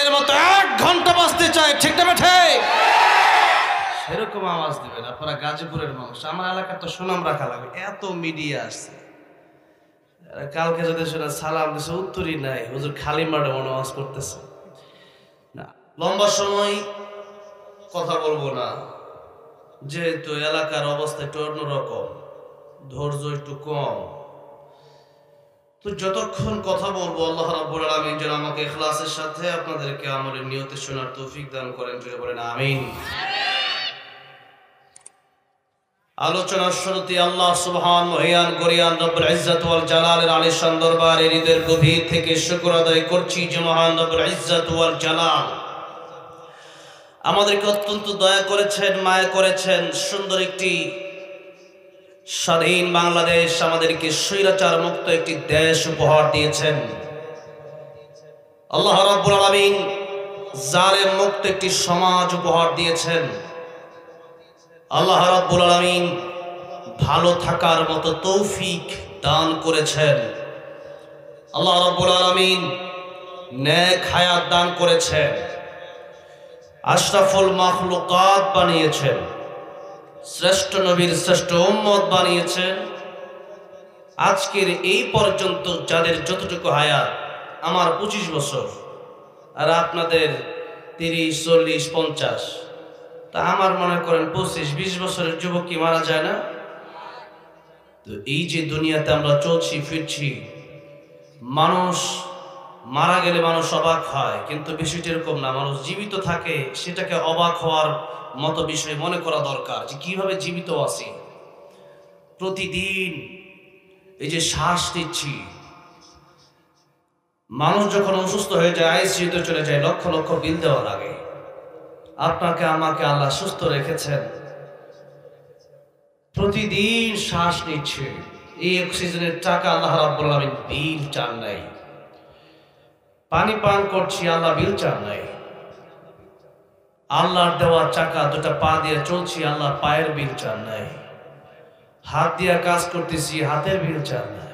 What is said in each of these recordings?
এর মতো 1 ঘন্টা বাজতে চায়, ঠিক না বেঠে? সেরকম আওয়াজ দিবেন। আপনারা গাজীপুরের মানুষ, আমার এলাকার তো সুনাম রাখা লাগবে। এত মিডিয়া আসছে, কালকে যদি সেটা সালাম দিছে উত্তরই নাই, হুজুর খালি মাঠে আওয়াজ করতেছে না। লম্বা সময় কথা বলবো না, যেহেতু এলাকার অবস্থা একটু অন্যরকম, ধৈর্য একটু কম। তো যতক্ষণ কথা বলবো আল্লাহ রাব্বুল আলামিন যেন আমাকে ইখলাসের সাথে আপনাদেরকে আমলের নিয়তে শোনার তৌফিক দান করেন, জোরে বলেন আমিন। আলোচনার শুরুতে আল্লাহ সুবহান মহিয়ান গরিয়ান রব্বুল ইজ্জত ওয়াল জালালের আলিশান দরবারে হৃদয়ের গভীর থেকে শুকর আদায় করছি যে মহান রব্বুল ইজ্জত ওয়াল জালাল আমাদেরকে অত্যন্ত দয়া করেছেন, মায়া করেছেন। সুন্দর একটি স্বাধীন বাংলাদেশ, আমাদেরকে স্বৈরাচার মুক্ত একটি দেশ উপহার দিয়েছেন। আল্লাহ রাব্বুল আলামিন জালেম মুক্ত একটি সমাজ উপহার দিয়েছেন। আল্লাহ রাব্বুল আলামিন ভালো থাকার মতো তৌফিক দান করেছেন। আল্লাহ রাব্বুল আলামিন নেক হায়াত দান করেছেন। আশরাফুল মাখলুকাত বানিয়েছেন, শ্রেষ্ঠ নবীর শ্রেষ্ঠ উম্মত বানিয়েছেন। আজকের এই পর্যন্ত যাদের যতটুকু হায়াত, আমার 25 বছর আর আপনাদের 30, 40, 50, তা আমার মনে করেন 25-20 বছরের যুবক কি মারা যায় না? তো এই যে দুনিয়াতে আমরা চলছি ফিরছি, মানুষ মারা গেলে মানুষ অবাক হয়, কিন্তু বিষয়টি এরকম না। মানুষ জীবিত থাকে, সেটাকে অবাক হওয়ার মতো বিষয় মনে করা দরকার, যে কিভাবে জীবিত আছি। প্রতিদিন এই যে শ্বাস নিচ্ছি, মানুষ যখন অসুস্থ হয়ে যায়, আইসিইউতে চলে যায়, লক্ষ লক্ষ বিল দেওয়া লাগে। আপনাকে আমাকে আল্লাহ সুস্থ রেখেছেন, প্রতিদিন শ্বাস নিচ্ছে, এই অক্সিজেনের টাকা আল্লাহ রাব্বুল আলামিন বিল চান নাই। পানি পান করছি, আল্লাহ বিল চান নাই। আল্লাহর দেওয়া চাকা দুটা পা দিয়ে চলছি, আল্লাহ পায়ের বিল চান নাই। হাত দিয়ে কাজ করতেছি, হাতের বিল চান নাই।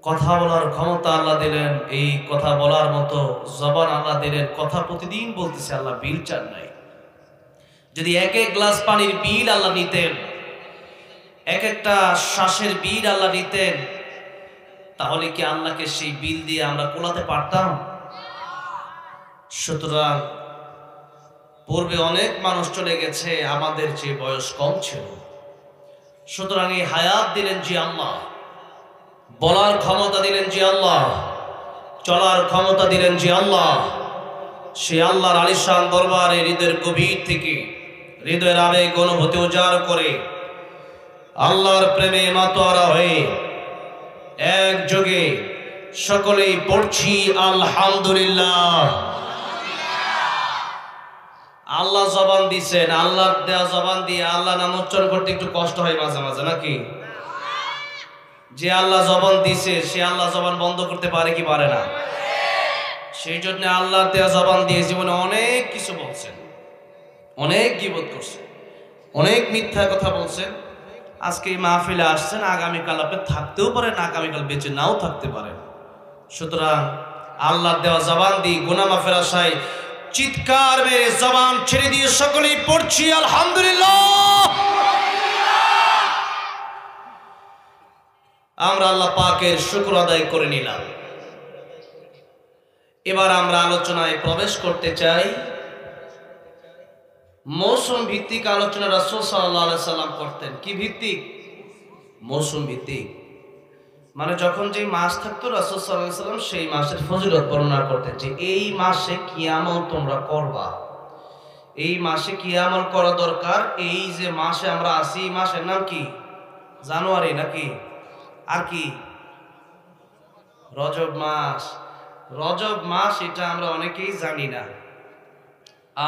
কথা বলার ক্ষমতা আল্লাহ দিলেন, এই কথা বলার মতো জবান আল্লাহ দিলেন, কথা প্রতিদিন বলতেছি, আল্লাহ বিল চান নাই। যদি এক এক গ্লাস পানির বিল আল্লাহ নিতেন, এক একটা শ্বাসের বিল আল্লাহ নিতেন, তাহলে কি আল্লাহকে সেই বিল দিয়ে আমরা কোলাতে পারতাম? সুতরাং পূর্বে অনেক মানুষ চলে গেছে, আমাদের যে বয়স কম ছিল। সুতরাং এই হায়াত দিলেন যে আল্লাহ, বলার ক্ষমতা দিলেন যে আল্লাহ, চলার ক্ষমতা দিলেন যে আল্লাহ। সে আল্লাহর আলিশান দরবারে হৃদয়ের গভীর থেকে, হৃদয়ের আবেগ অনুভূতি উজাড় করে, আল্লাহর প্রেমে মাতোয়ারা হয়ে একযোগে সকলেই পড়ছি আলহামদুলিল্লাহ। আল্লাহ জবান দিছেন, আল্লাহর দেওয়া জবান দিয়ে আল্লাহ নাম উচ্চারণ করতে একটু কষ্ট হয় মাঝে মাঝে, নাকি? যে আল্লাহ জবান দিছে, সে আল্লাহ জবান বন্ধ করতে পারে কি পারে না? সেই জন্য আল্লাহর দেওয়া জবান দিয়ে জীবনে অনেক কিছু বলছেন, অনেক গীবত করছেন, অনেক মিথ্যা কথা বলছেন। আজকে এই মাহফিলে আসছেন, আগামীকাল আপনি থাকতেও পারেন, আগামীকাল বেঁচে নাও থাকতে পারেন। সুতরাং আল্লাহর দেওয়া জবান দিয়ে গুনাহ মাফের আশায় চিৎকার মেরে জবান ছেড়ে দিয়ে সকলেই পড়ছি আলহামদুলিল্লাহ। আমরা আল্লাহ পাকের শুকর আদায় করে নিলাম। এবার আমরা আলোচনায় প্রবেশ করতে চাই। মৌসুম ভিত্তিক আলোচনা রাসূল সাল্লাল্লাহু আলাইহি সাল্লাম করতেন। কি ভিত্তিক? মৌসুম ভিত্তিক। মানে যখন যে মাস থাকতো রাসূল সাল্লাল্লাহু আলাইহি সাল্লাম সেই মাসের ফজিলত বর্ণনা করতেন, যে এই মাসে কি আমল তোমরা করবা, এই মাসে কি আমল করা দরকার। এই যে মাসে আমরা আছি, এই মাসের নাম কি? জানুয়ারি নাকি? আর কি? রজব মাস। রজব মাস এটা আমরা অনেকেই জানি না।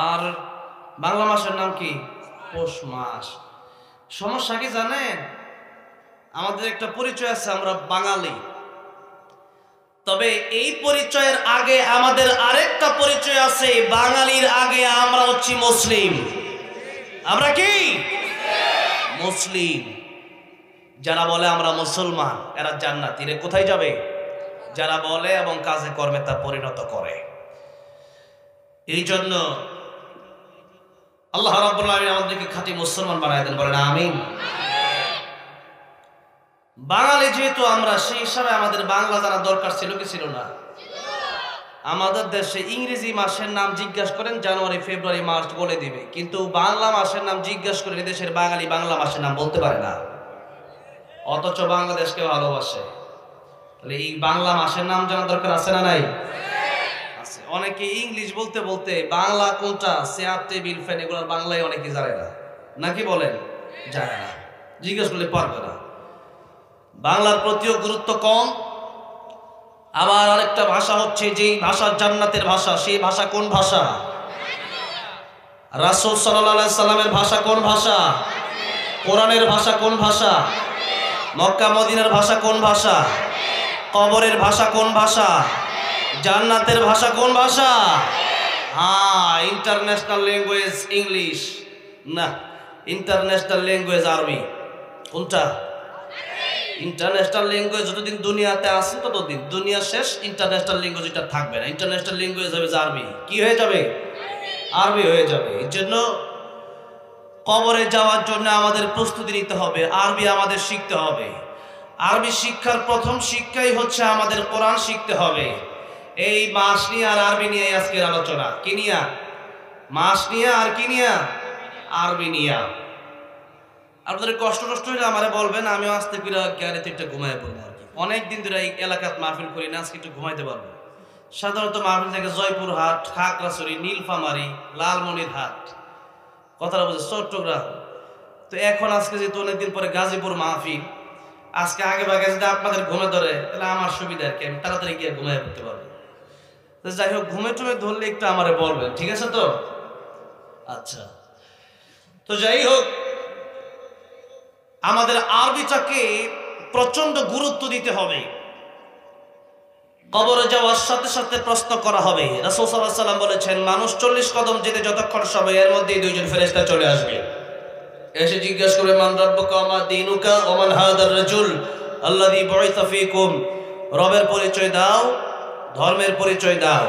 আর বাংলা মাসের নাম কি? পৌষ মাস। সমস্যা কি জানেন? আমাদের একটা পরিচয় আছে, আমরা বাঙালি। তবে এই পরিচয়ের আগে আমাদের আরেকটা পরিচয় আছে। বাঙালির আগে আমরা হচ্ছি মুসলিম। আমরা কি? মুসলিম। যারা বলে আমরা মুসলমান, এরা জান্নাতি। এরা কোথায় যাবে? যারা বলে এবং কাজে কর্মে তা পরিণত করে। এই জন্য আল্লাহ রাব্বুল আলামিন আমাদেরকে খাঁটি মুসলমান বানায় দেন, বলেন আমিন। বাঙালি যেহেতু আমরা, সেই হিসাবে আমাদের বাংলা জানা দরকার ছিল কি ছিল না? আমাদের দেশে ইংরেজি মাসের নাম জিজ্ঞাসা করেন, জানুয়ারি ফেব্রুয়ারি মার্চ বলে দিবে, কিন্তু বাংলা মাসের নাম জিজ্ঞাসা করে দেশের বাঙালি বাংলা মাসের নাম বলতে পারে না, অথচ বাংলাদেশকে ভালোবাসে। তাহলে এই বাংলা মাসের নাম জানা দরকার আছে না নাই? আছে। অনেকে ইংলিশ বলতে বলতে বাংলা কোনটা, চেয়ার টেবিল ফ্যান, এগুলোর বাংলায় অনেকে জানে না, নাকি বলেন? জানে না, জিজ্ঞেস করলে পারবে না। বাংলার প্রতিও গুরুত্ব কম। আবার আরেকটা ভাষা হচ্ছে, যেই ভাষা জান্নাতের ভাষা, সেই ভাষা কোন ভাষা? রাসূল সাল্লাল্লাহু আলাইহি সাল্লামের ভাষা কোন ভাষা? কোরআনের ভাষা কোন ভাষা? মক্কা মদিনার ভাষা কোন ভাষা? কবরের ভাষা কোন ভাষা? জান্নাতের ভাষা কোন ভাষা? হ্যাঁ, ইন্টারন্যাশনাল ল্যাঙ্গুয়েজ ইংলিশ না, ইন্টারন্যাশনাল ল্যাঙ্গুয়েজ আরবি। কোনটা? ইন্টারন্যাশনাল ল্যাঙ্গুয়েজ যতদিন দুনিয়াতে আছে ততদিন, দুনিয়া শেষ, ইন্টারন্যাশনাল ল্যাঙ্গুয়েজ এটা থাকবে না। ইন্টারন্যাশনাল ল্যাঙ্গুয়েজ হবে আরবি। কি হয়ে যাবে? আরবি হয়ে যাবে। এই জন্য কবরে যাওয়ার জন্য আমাদের প্রস্তুতি নিতে হবে, আরবি আমাদের শিখতে হবে। আরবি শিক্ষার প্রথম শিক্ষাই হচ্ছে আমাদের কোরআন শিখতে হবে। এই মাস নিয়ে আর আরবি নিয়ে আজকের আলোচনা। কি নিয়ে? মাস নিয়ে আর কি নিয়ে? আরবি নিয়ে। আপনাদের কষ্ট হলে আমারে বলবেন, আমিও আস্তে করে গ্যারেতে একটু ঘুমাই পড়বো আর কি। অনেকদিন ধরে এই এলাকাত মাহফিল করি না, আজকে একটু ঘুমাইতে পারবো। সাধারণত মাহফিল থেকে জয়পুরহাট, খাগড়াছড়ি, নীলফামারী, লালমনিরহাট, কথাটা বলছে চট্টগ্রাম। তো এখন আজকে যেহেতু অনেকদিন পরে গাজীপুর মাহফিল, আজকে আগে ভাগে যদি আপনাদের ঘুমে ধরে তাহলে আমার সুবিধা আর কি, আমি তাড়াতাড়ি গিয়ে ঘুমাই পড়তে পারবো। তো যাই হোক, ঘুমে টুমে ধরলে একটু আমারে বলবেন, ঠিক আছে তো? আচ্ছা, তো যাই হোক, আমাদের আরবিটাকে প্রচন্ড গুরুত্ব দিতে হবে। কবরে যাওয়ার সাথে সাথে প্রশ্ন করা হবে। রাসূল সাল্লাল্লাহু আলাইহি সাল্লাম বলেছেন, মানুষ 40 কদম যেতে যতক্ষণ সময়, এর মধ্যেই দুইজন ফেরেশতা চলে আসবে, এসে জিজ্ঞাসা করবে, মান রাব্বুকা ওয়া মা দীনুকা ওয়া মান হাদার রাজুল আল্লাযী বুইসা ফীকুম। রবের পরিচয় দাও, ধর্মের পরিচয় দাও।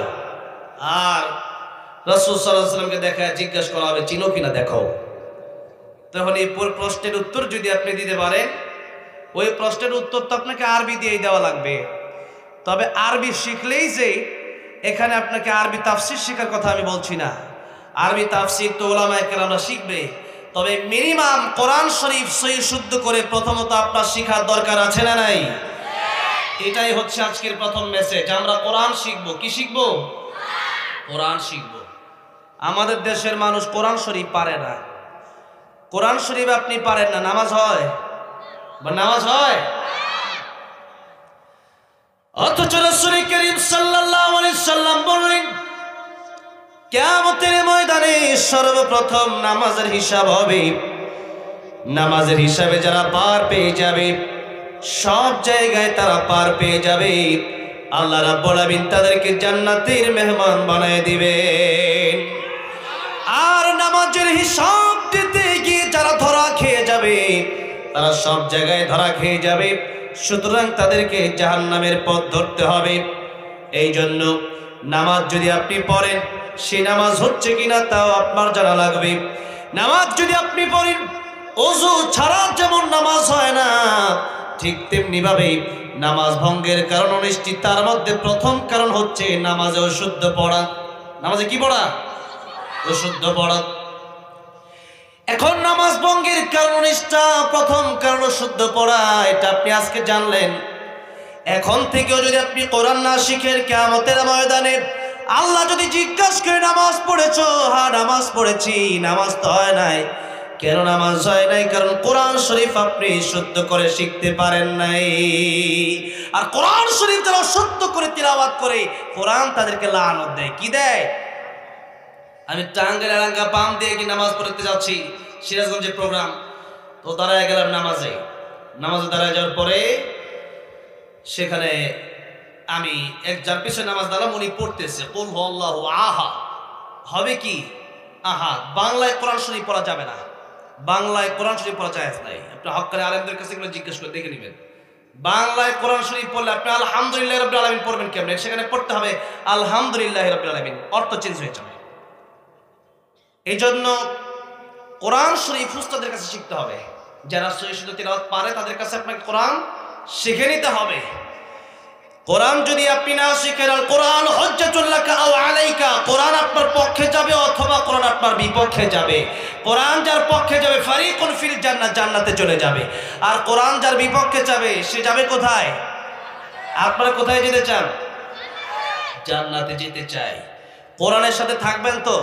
আর রাসূল সাল্লাল্লাহু আলাইহি সাল্লামকে দেখায় জিজ্ঞাসা করা হবে, চিনো কিনা দেখো। তখন এই প্রশ্নের উত্তর যদি আপনি দিতে পারেন, ওই প্রশ্নের উত্তর তো আপনাকে আরবি দিয়েই দেওয়া লাগবে। তবে আরবি শিখলেই যে এখানে আপনাকে আরবি তাফসির শেখার কথা আমি বলছি না। আরবি তাফসির তো উলামায়ে কেরামরা শিখবে, তবে মিনিমাম কোরআন শরীফ সহি শুদ্ধ করে প্রথমত আপনার শেখার দরকার আছে না নাই? এটাই হচ্ছে আজকের প্রথম মেসেজ। আমরা কোরআন শিখবো। কি শিখবো? কোরআন শিখবো। আমাদের দেশের মানুষ কোরআন শরীফ পারে না। কোরআন শরীফ আপনি পারেন না, নামাজ হয়? বা নামাজ হয়? অথচ রাসূল করিম সাল্লাল্লাহু আলাইহি সাল্লাম বলেন, কিয়ামতের ময়দানে সর্বপ্রথম নামাজের হিসাব হবে। নামাজের হিসাবে যারা পার পেয়ে যাবে, সব জায়গায় তারা পার পেয়ে যাবে, আল্লাহ রাব্বুল আলামিন তাদেরকে জান্নাতের মেহমান বানায় দিবেন। আর নামাজের হিসাব দিতে গিয়ে যারা ধরা খেয়ে যাবে, তারা সব জায়গায় ধরা খেয়ে যাবে। সুতরাং তাদেরকে জাহান্নামের পথ ধরতে হবে। এই জন্য নামাজ যদি আপনি পড়েন, সে নামাজ হচ্ছে কিনা তাও আপনার জানা লাগবে। নামাজ যদি আপনি পড়েন, ওযু ছাড়া যেমন নামাজ হয় না, ঠিক তেমনি ভাবে নামাজ ভঙ্গের কারণ অনিশ্চিত। তার মধ্যে প্রথম কারণ হচ্ছে নামাজে অশুদ্ধ পড়া। নামাজে কি পড়া? অশুদ্ধ পড়া। এখন নামাজ ভঙ্গের কারণ নিষ্ঠা, প্রথম কারণ শুদ্ধ পড়া, এটা আপনি আজকে জানলেন। এখন থেকেও যদি আপনি কোরআন না শিখেন, কিয়ামতের ময়দানে আল্লাহ যদি জিজ্ঞাসা করে, নামাজ পড়েছো? হ্যাঁ নামাজ পড়েছি। নামাজ তো হয় নাই। কেন নামাজ হয় নাই? কারণ কোরআন শরীফ আপনি শুদ্ধ করে শিখতে পারেন নাই। আর কোরআন শরীফ যারা শুদ্ধ করে তিলাওয়াত করে, কোরআন তাদেরকে লানত দেয়। কি দেয়? আমি টাঙ্গের এলাকা পাম দিয়ে কি নামাজ পড়তে যাচ্ছি, সিরাজগঞ্জের প্রোগ্রাম, তো দাঁড়ায় গেলাম নামাজে দাঁড়ায় যাওয়ার পরে সেখানে আমি এক যার পিছনে নামাজ দাঁড়ালাম, উনি পড়তেছে কুল হুয়াল্লাহু আহাদ। হবে কি? আহাদ। বাংলায় কোরআন শরীফ পড়া যাবে না, বাংলায় কোরআন শরীফ পড়া জায়েজ নাই। আপনি হক্কানি আলেমদের কাছে এগুলো জিজ্ঞেস করে দেখে নেবেন। বাংলায় কোরআন শরীফ পড়লে আপনি আলহামদুলিল্লাহ রাব্বিল আলামিন পড়বেন কেমনে? সেখানে পড়তে হবে আলহামদুলিল্লাহ রাব্বিল আলামিন, অর্থ চেঞ্জ হয়ে যাবে। এই জন্য কোরআন শরীফ উস্তাদের কাছে শিখতে হবে। যারা সহিহ শুদ্ধ তিলাওয়াত পারে তাদের কাছে আপনাকে কোরআন শিখে নিতে হবে। কোরআন যদি আপনি না শিখেন, আল কোরআন হুজ্জাতুল লাকা আও আলাইকা, কোরআন আপনার পক্ষে যাবে অথবা কোরআন আপনার বিপক্ষে যাবে। কোরআন যার পক্ষে যাবে ফারিকুন ফিল জান্নাহ, জান্নাতে চলে যাবে। আর কোরআন যার বিপক্ষে যাবে সে যাবে কোথায়? আপনারা কোথায় যেতে চান? জান্নাতে যেতে চাই। কোরআনের সাথে থাকবেন তো?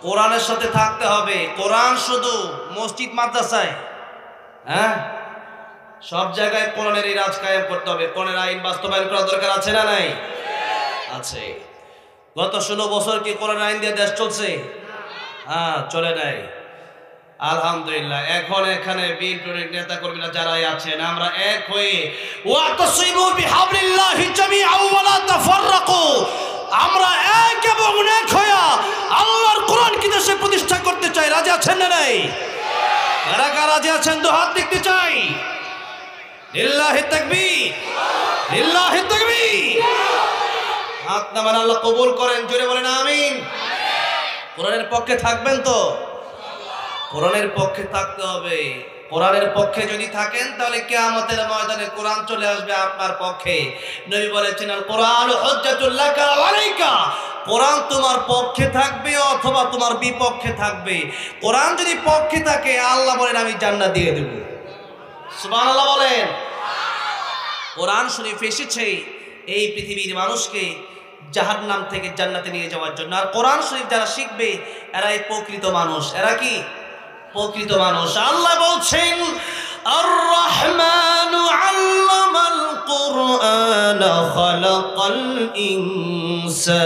কোরআনের সাথে থাকতে হবে। কোরআন শুধু মসজিদ মাদ্রাসায়, হ্যাঁ, সব জায়গায় কোরআনের এই রাজ কায়েম করতে হবে। কোরআনের আইন বাস্তবায়ন করার দরকার আছে না নাই? আছে। গত 16 বছর কি কোরআনের আইন দিয়ে দেশ চলছে? হ্যাঁ, চলে নাই। আলহামদুলিল্লাহ। এখন এখানে বিএনপির নেতা কর্মীরা যারা আছেন, আমরা এক হয়ে ওয়াতাসিমু বিহাবলিল্লাহি জামিআ ওয়া লা তাফাররাকু, আমরা এক এবং এক হয়ে আল্লাহর কোরআন কি দেশে প্রতিষ্ঠা করতে চাই। রাজি আছেন না নাই? কারা কারা রাজি আছেন? তো হাত দেখতে চাই। লিল্লাহি তাকবীর, লিল্লাহি তাকবীর। হাত নামান, আল্লাহ কবুল করেন। জোরে বলেন আমিন। কোরআনের পক্ষে থাকবেন তো? কোরআনের পক্ষে থাকতে হবে। কোরআনের পক্ষে যদি থাকেন তাহলে কিয়ামতের ময়দানে কোরআন চলে আসবে আপনার পক্ষে। নবী বলেছেন, আল কোরআন হুজ্জাতুল লাকা ওয়া আলাইকা, কোরআন তোমার পক্ষে থাকবে অথবা তোমার বিপক্ষে থাকবে। কোরআন যদি পক্ষে থাকে, আল্লাহ বলেন আমি জান্নাত দিয়ে দেব। সুবহানাল্লাহ বলেন। কোরআন শরীফ এসেছে এই পৃথিবীর মানুষকে জাহান্নাম থেকে জান্নাতে নিয়ে যাওয়ার জন্য। আর কোরআন শরীফ যারা শিখবে এরাই প্রকৃত মানুষ। এরা কি? প্রকৃত মানুষ। আল্লাহ বলছেন, আর রহমানু আল্লামাল কুরআন খালাকাল ইনসান।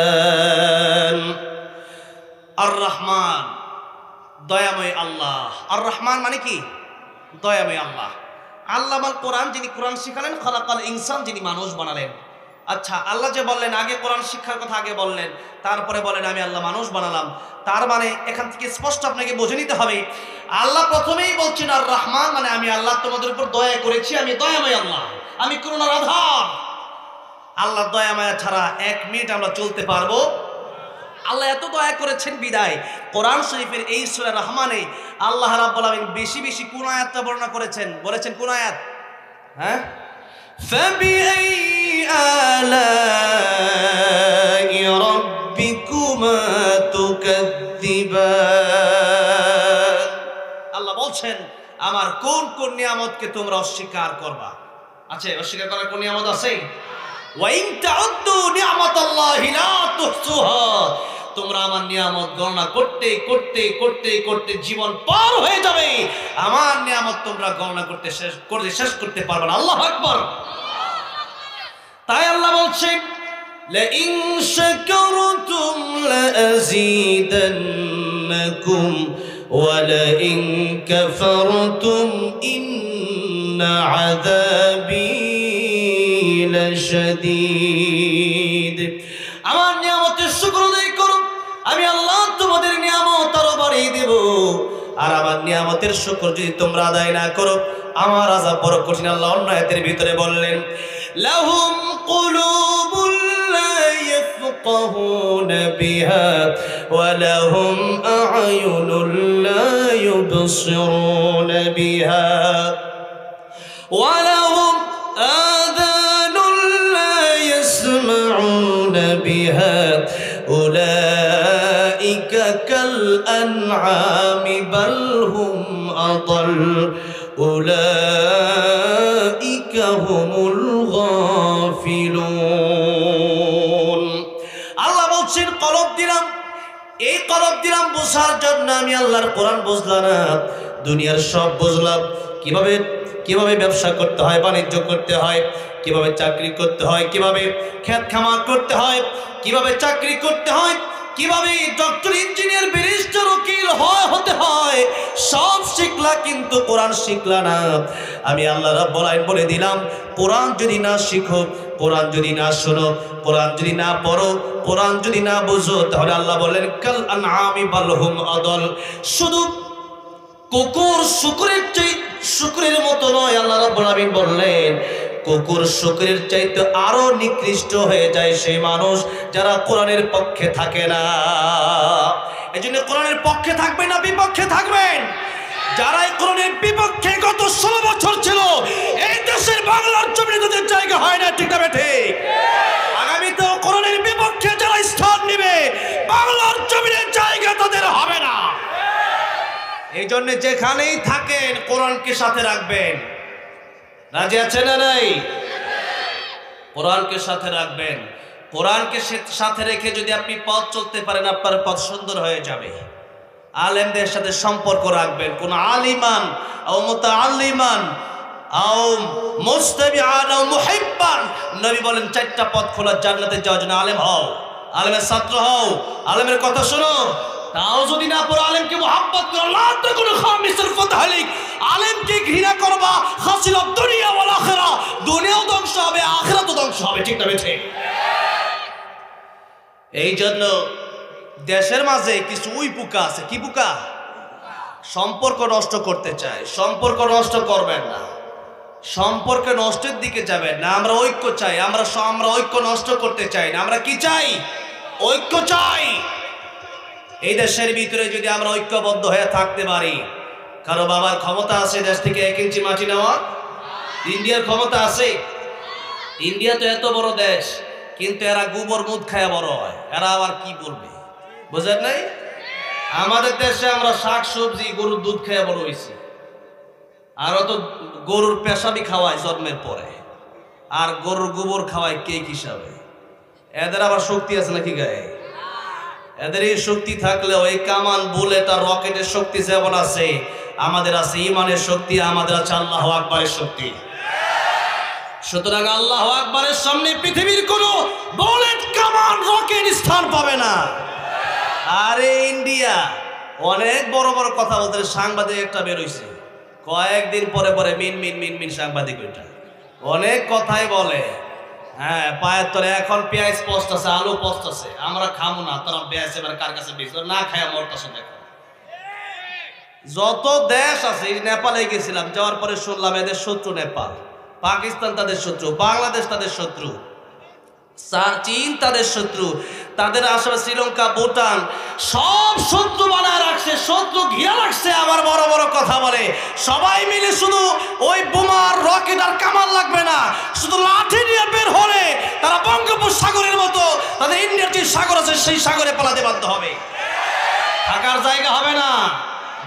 আর রহমান দয়াময় আল্লাহ। আর রহমান মানে কি? দয়াময় আল্লাহ। আল্লামাল কোরআন, যিনি কোরআন শিখালেন, খালাকাল ইনসান, যিনি মানুষ বানালেন। আচ্ছা, আল্লাহ যে বললেন আগে কোরআন শিক্ষার কথা আগে বললেন, তারপরে বলেন আমি আল্লাহ মানুষ বানালাম, তার মানে এখান থেকে স্পষ্ট আপনাকে বুঝে নিতে হবে আল্লাহ প্রথমেই বলছেন আর রহমান মানে আমি আল্লাহ তোমাদের উপর দয়া করেছি, আমি দয়াময় আল্লাহ, আমি করুণার আধার। আল্লাহ দয়া মায়া ছাড়া 1 মিনিট আমরা চলতে পারবো? আল্লাহ এত দয়া করেছেন বিদায় কোরআন শরীফের এই সূরা রহমানে আল্লাহ রাব্বুল আলামিন বেশি বেশি কোন আয়াতটা বর্ণনা করেছেন? বলেছেন কোন আয়াত? হ্যাঁ, ফাবিআই আলাই রাব্বিকুমা তুকাযযিবান। আল্লাহ বলছেন আমার কোন কোন নিয়ামতকে তোমরা অস্বীকার করবা? আছে অস্বীকার করার কোন নিয়ামত আছে? ওয়া ইন তাউদ্দু নি'মাতাল্লাহি লা তুহসুহা। তোমরা আমার নিয়ামত গণনা করতে করতে করতে করতে জীবন পার হয়ে যাবে, আমার নিয়ামত তোমরা গণনা করতে শেষ করতে পারবে না। আল্লাহু আকবার। তাই আল্লাহ বলছেন লা ইন শাকারতুম লা আযীদান্নাকুম ওয়া লা ইন কাফারতুম ইন্না আযাবী লাশাদীদ। আমার নিয়ামতের শুকর আদায় করো, আমি আল্লাহ তোমাদের নিয়ামত আরো বাড়িয়ে দেব। আর আমার নিয়ামতের শুকর যদি তোমরা আদায় না করো, আমার আযাব বড় কঠিন। আল্লাহ অন্য আয়াতের ভিতরে বললেন লাহুম কুলুবুল লা ইয়াফকাহুনা বিহা ওয়া লাহুম আ'য়ুনুল লা ইউবসিরুনা বিহা ওয়া লাহুম আযানুল লা ইয়াসমাউনা বিহা উলাইকা কাল আন'আমি বাল হুম আদাল উলাইকা হুমুল গাফিলুন। আল্লাহ বলছেন কলব দিলাম, এই কলব দিলাম বোঝার জন্য। আমি আল্লাহর কোরআন বুঝলাম না, দুনিয়ার সব বুঝলাম। কিভাবে ব্যবসা করতে হয়, বাণিজ্য করতে হয়, কিভাবে চাকরি করতে হয়, কিভাবে ক্ষেত খামার করতে হয়, কিভাবে চাকরি করতে হয়, কিভাবে ডক্টর, ইঞ্জিনিয়ার, ব্যারিস্টার, উকিল হতে হয়, সব শিখলা, কিন্তু কোরআন শিখলা না। আমি আল্লাহ রাব্বুল আলামিন বলে দিলাম কোরআন যদি না শিখো, কোরআন যদি না শোনো, কোরআন যদি না পড়ো, কোরআন যদি না বুঝো, তাহলে আল্লাহ বলেন কাল আন'আমি বাল হুম আদাল। শুধু কুকুর শুকরের মতো নয়, আল্লাহ রাব্বুল আলামিন বললেন কুকুর শুকরের চাইতে আরো নিকৃষ্ট হয়ে যায় সেই মানুষ যারা কোরআনের পক্ষে থাকে না। এজন্য কোরআনের পক্ষে থাকবেন না বিপক্ষে থাকবেন? যারা এই কোরআনের বিপক্ষে গত 16 বছর ছিল, এই দেশের বাংলার জমিনে তাদের জায়গা হয় না, ঠিক না ঠিক? আগামীতেও কোরআনের বিপক্ষে যারা স্থান নেবে, বাংলার জমিনে জায়গা তাদের হবে না। এই জন্য যেখানেই থাকেন কোরআনকে সাথে রাখবেন। রাজি আছেন না নাই? কোরআনকে সাথে রাখবেন। কোরআনকে সাথে রেখে যদি আপনি পথ চলতে পারেন, আপনার পথ সুন্দর হয়ে যাবে। আলেমদের সাথে সম্পর্ক রাখবেন। কোন আলিমান আও মুতাআল্লিমান আও মুস্তামিআন আও মুহিব্বান, নবী বলেন 4টা পথ খোলা জান্নাতে যাওয়ার জন্য। আলেম হও, আলেমের ছাত্র হও, আলেমের কথা শোনো। তাও যদি না পড়ো, আলেমকে মুহাব্বত করো। লা তাকুনু খামিসুল ফাতহালিক, আলেমকে ঘৃণা করবা, খাসিরাত দুনিয়া ওয়াল আখিরা, দুনিয়াও ধ্বংস হবে, আখিরাতও ধ্বংস হবে, ঠিক না ঠিক? এই জন্য দেশের মাঝে কিছু উই পোকা আছে। কি পোকা? সম্পর্ক নষ্ট করতে চায়। সম্পর্ক নষ্ট করবেন না, সম্পর্ক নষ্টের দিকে যাবেন না। আমরা ঐক্য চাই। আমরা ঐক্য নষ্ট করতে চাই না। আমরা কি চাই? ঐক্য চাই। এই দেশের ভিতরে যদি আমরা ঐক্যবদ্ধ হয়ে থাকতে পারি, কারো বাবার ক্ষমতা আছে দেশ থেকে 1 ইঞ্চি মাটি নেওয়া? ইন্ডিয়ার ক্ষমতা আছে? ইন্ডিয়া তো এত বড় দেশ, কিন্তু এরা গোবর মুদ খায় বড় হয়। এরা আবার কি বলবে, বুঝেন নাই? আমাদের দেশে আমরা শাক সবজি গরুর দুধ খেয়ে বড় হয়েছি, আরো তো গরুর পেশাবি খাওয়ায় জন্মের পরে, আর গরুর গোবর খাওয়ায় কেক হিসাবে। এদের আবার শক্তি আছে নাকি গায়ে? এদের এই শক্তি থাকলেও এই কামান বুলেট আর রকেটের শক্তি যেমন আছে, আমাদের আছে ইমানের শক্তি, আমাদের আছে আল্লাহু আকবারের শক্তি। সুতরাং আল্লাহু আকবারের সামনে পৃথিবীর কোনো বুলেট, কামান, রকেট স্থান পাবে না। আরে ইন্ডিয়া অনেক বড় বড় কথা বলতে, সাংবাদিক একটা বেরোইছে কয়েকদিন পরে পরে মিন মিন মিন মিন, সাংবাদিক ওইটা অনেক কথাই বলে। হ্যাঁ, পায়ের তলে এখন পেঁয়াজ পোস্ট আছে, আলু পোস্ট আছে, আমরা খাবো না, তোরা পেঁয়াজ এবার কার কাছে বেশি না খায় মরতেছে। দেখো যত দেশ আছে, নেপালে গেছিলাম, যাওয়ার পরে শুনলাম এদের শত্রু নেপাল, পাকিস্তান তাদের শত্রু, বাংলাদেশ তাদের শত্রু, চীন তাদের শত্রু, তাদের আশেপাশে শ্রীলঙ্কা, ভুটান সব শত্রু বানায় রাখছে, শত্রু ঘিরা রাখছে। আবার বড় বড় কথা বলে। সবাই মিলে শুধু ওই বোমার, রকেট আর কামান লাগবে না, শুধু লাঠি নিয়ে বের হলে তারা বঙ্গোপসাগরের মতো তাদের ইন্ডিয়ার যে সাগর আছে সেই সাগরে পালাতে বাধ্য হবে। থাকার জায়গা হবে না,